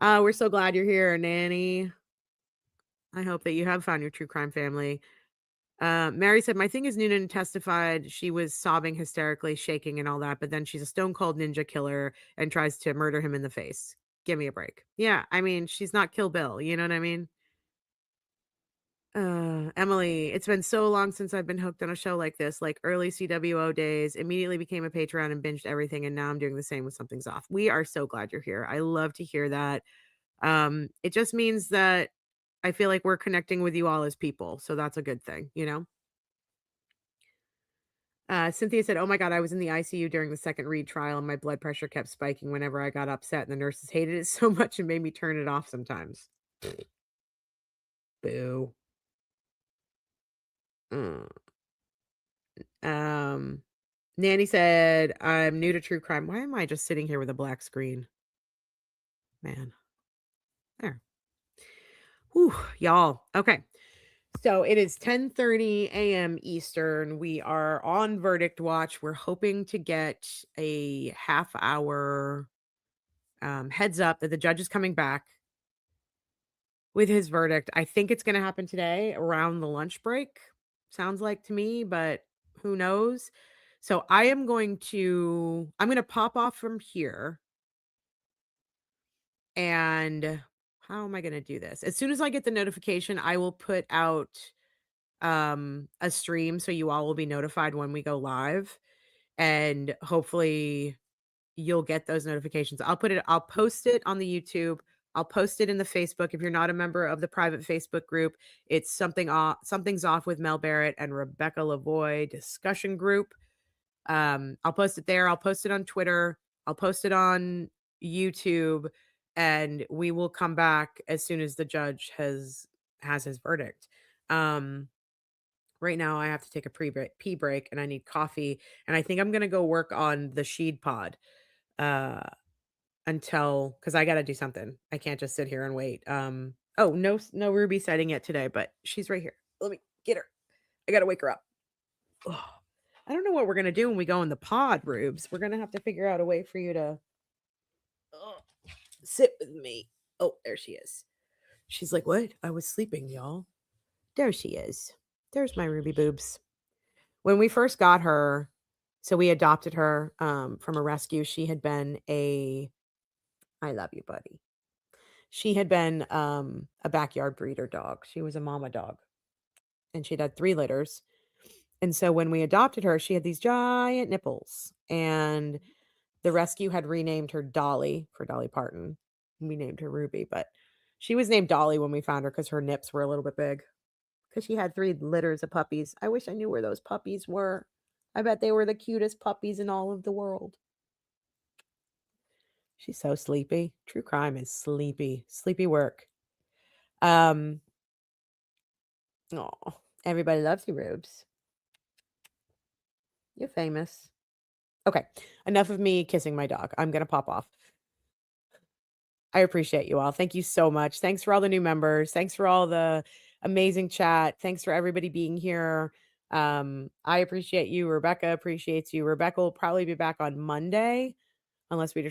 know. We're so glad you're here, Nanny. I hope that you have found your true crime family. Mary said, my thing is Noonan testified she was sobbing hysterically, shaking and all that, but then she's a stone cold ninja killer and tries to murder him in the face. Give me a break. Yeah, I mean, she's not Kill Bill, you know what I mean? Emily, it's been so long since I've been hooked on a show like this, like early CWO days, immediately became a Patreon and binged everything, and now I'm doing the same with Something's Off. We are so glad you're here. I love to hear that. It just means that I feel like we're connecting with you all as people, so that's a good thing, Cynthia said, oh my God, I was in the ICU during the second Reed trial and my blood pressure kept spiking whenever I got upset, and the nurses hated it so much and made me turn it off sometimes. Boo. Nanny said, I'm new to true crime. Why am I just sitting here with a black screen? Man. There. Whew, y'all. Okay. So it is 10:30 a.m. Eastern. We are on verdict watch. We're hoping to get a half-hour heads up that the judge is coming back with his verdict. I think it's going to happen today around the lunch break. Sounds like to me, but who knows? So I'm going to pop off from here. And how am I going to do this? As soon as I get the notification, I will put out a stream so you all will be notified when we go live. and hopefully you'll get those notifications. I'll post it on the YouTube. I'll post it in the Facebook. If you're not a member of the private Facebook group, it's Something's Off with Mel Barrett and Rebecca Lavoie discussion group. I'll post it there. I'll post it on Twitter. I'll post it on YouTube, and we will come back as soon as the judge has his verdict. Right now I have to take a pee break and I need coffee, and I think I'm going to go work on the Sheed pod cuz I got to do something. I can't just sit here and wait. Oh, no Ruby sighting yet today, but she's right here. Let me get her. I got to wake her up. Ugh. I don't know what we're going to do when we go in the pod, Rubes. We're going to have to figure out a way for you to sit with me. Oh, there she is. She's like, "What? I was sleeping, y'all." There she is. There's my Ruby boobs. When we first got her, so we adopted her from a rescue. She had been I love you, buddy. She had been a backyard breeder dog. She was a mama dog, and she'd had 3 litters. And so when we adopted her, she had these giant nipples, and the rescue had renamed her Dolly for Dolly Parton. We named her Ruby, but she was named Dolly when we found her because her nips were a little bit big. Because she had 3 litters of puppies. I wish I knew where those puppies were. I bet they were the cutest puppies in all of the world. She's so sleepy. True crime is sleepy. Sleepy work. Oh, everybody loves you, Rubes. You're famous. Okay, enough of me kissing my dog. I'm going to pop off. I appreciate you all. Thank you so much. Thanks for all the new members. Thanks for all the amazing chat. Thanks for everybody being here. I appreciate you. Rebecca appreciates you. Rebecca will probably be back on Monday, unless we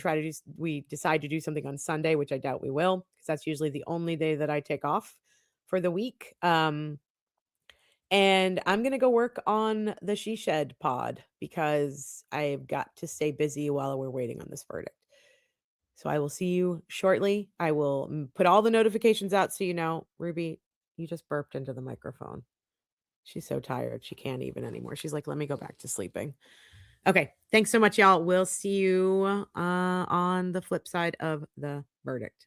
decide to do something on Sunday, which I doubt we will, because that's usually the only day that I take off for the week. And I'm going to go work on the She Shed pod because I've got to stay busy while we're waiting on this verdict. So I will see you shortly. I will put all the notifications out so you know. Ruby, you just burped into the microphone. She's so tired. She can't even anymore. She's like, "Let me go back to sleeping." Okay. Thanks so much, y'all. We'll see you on the flip side of the verdict.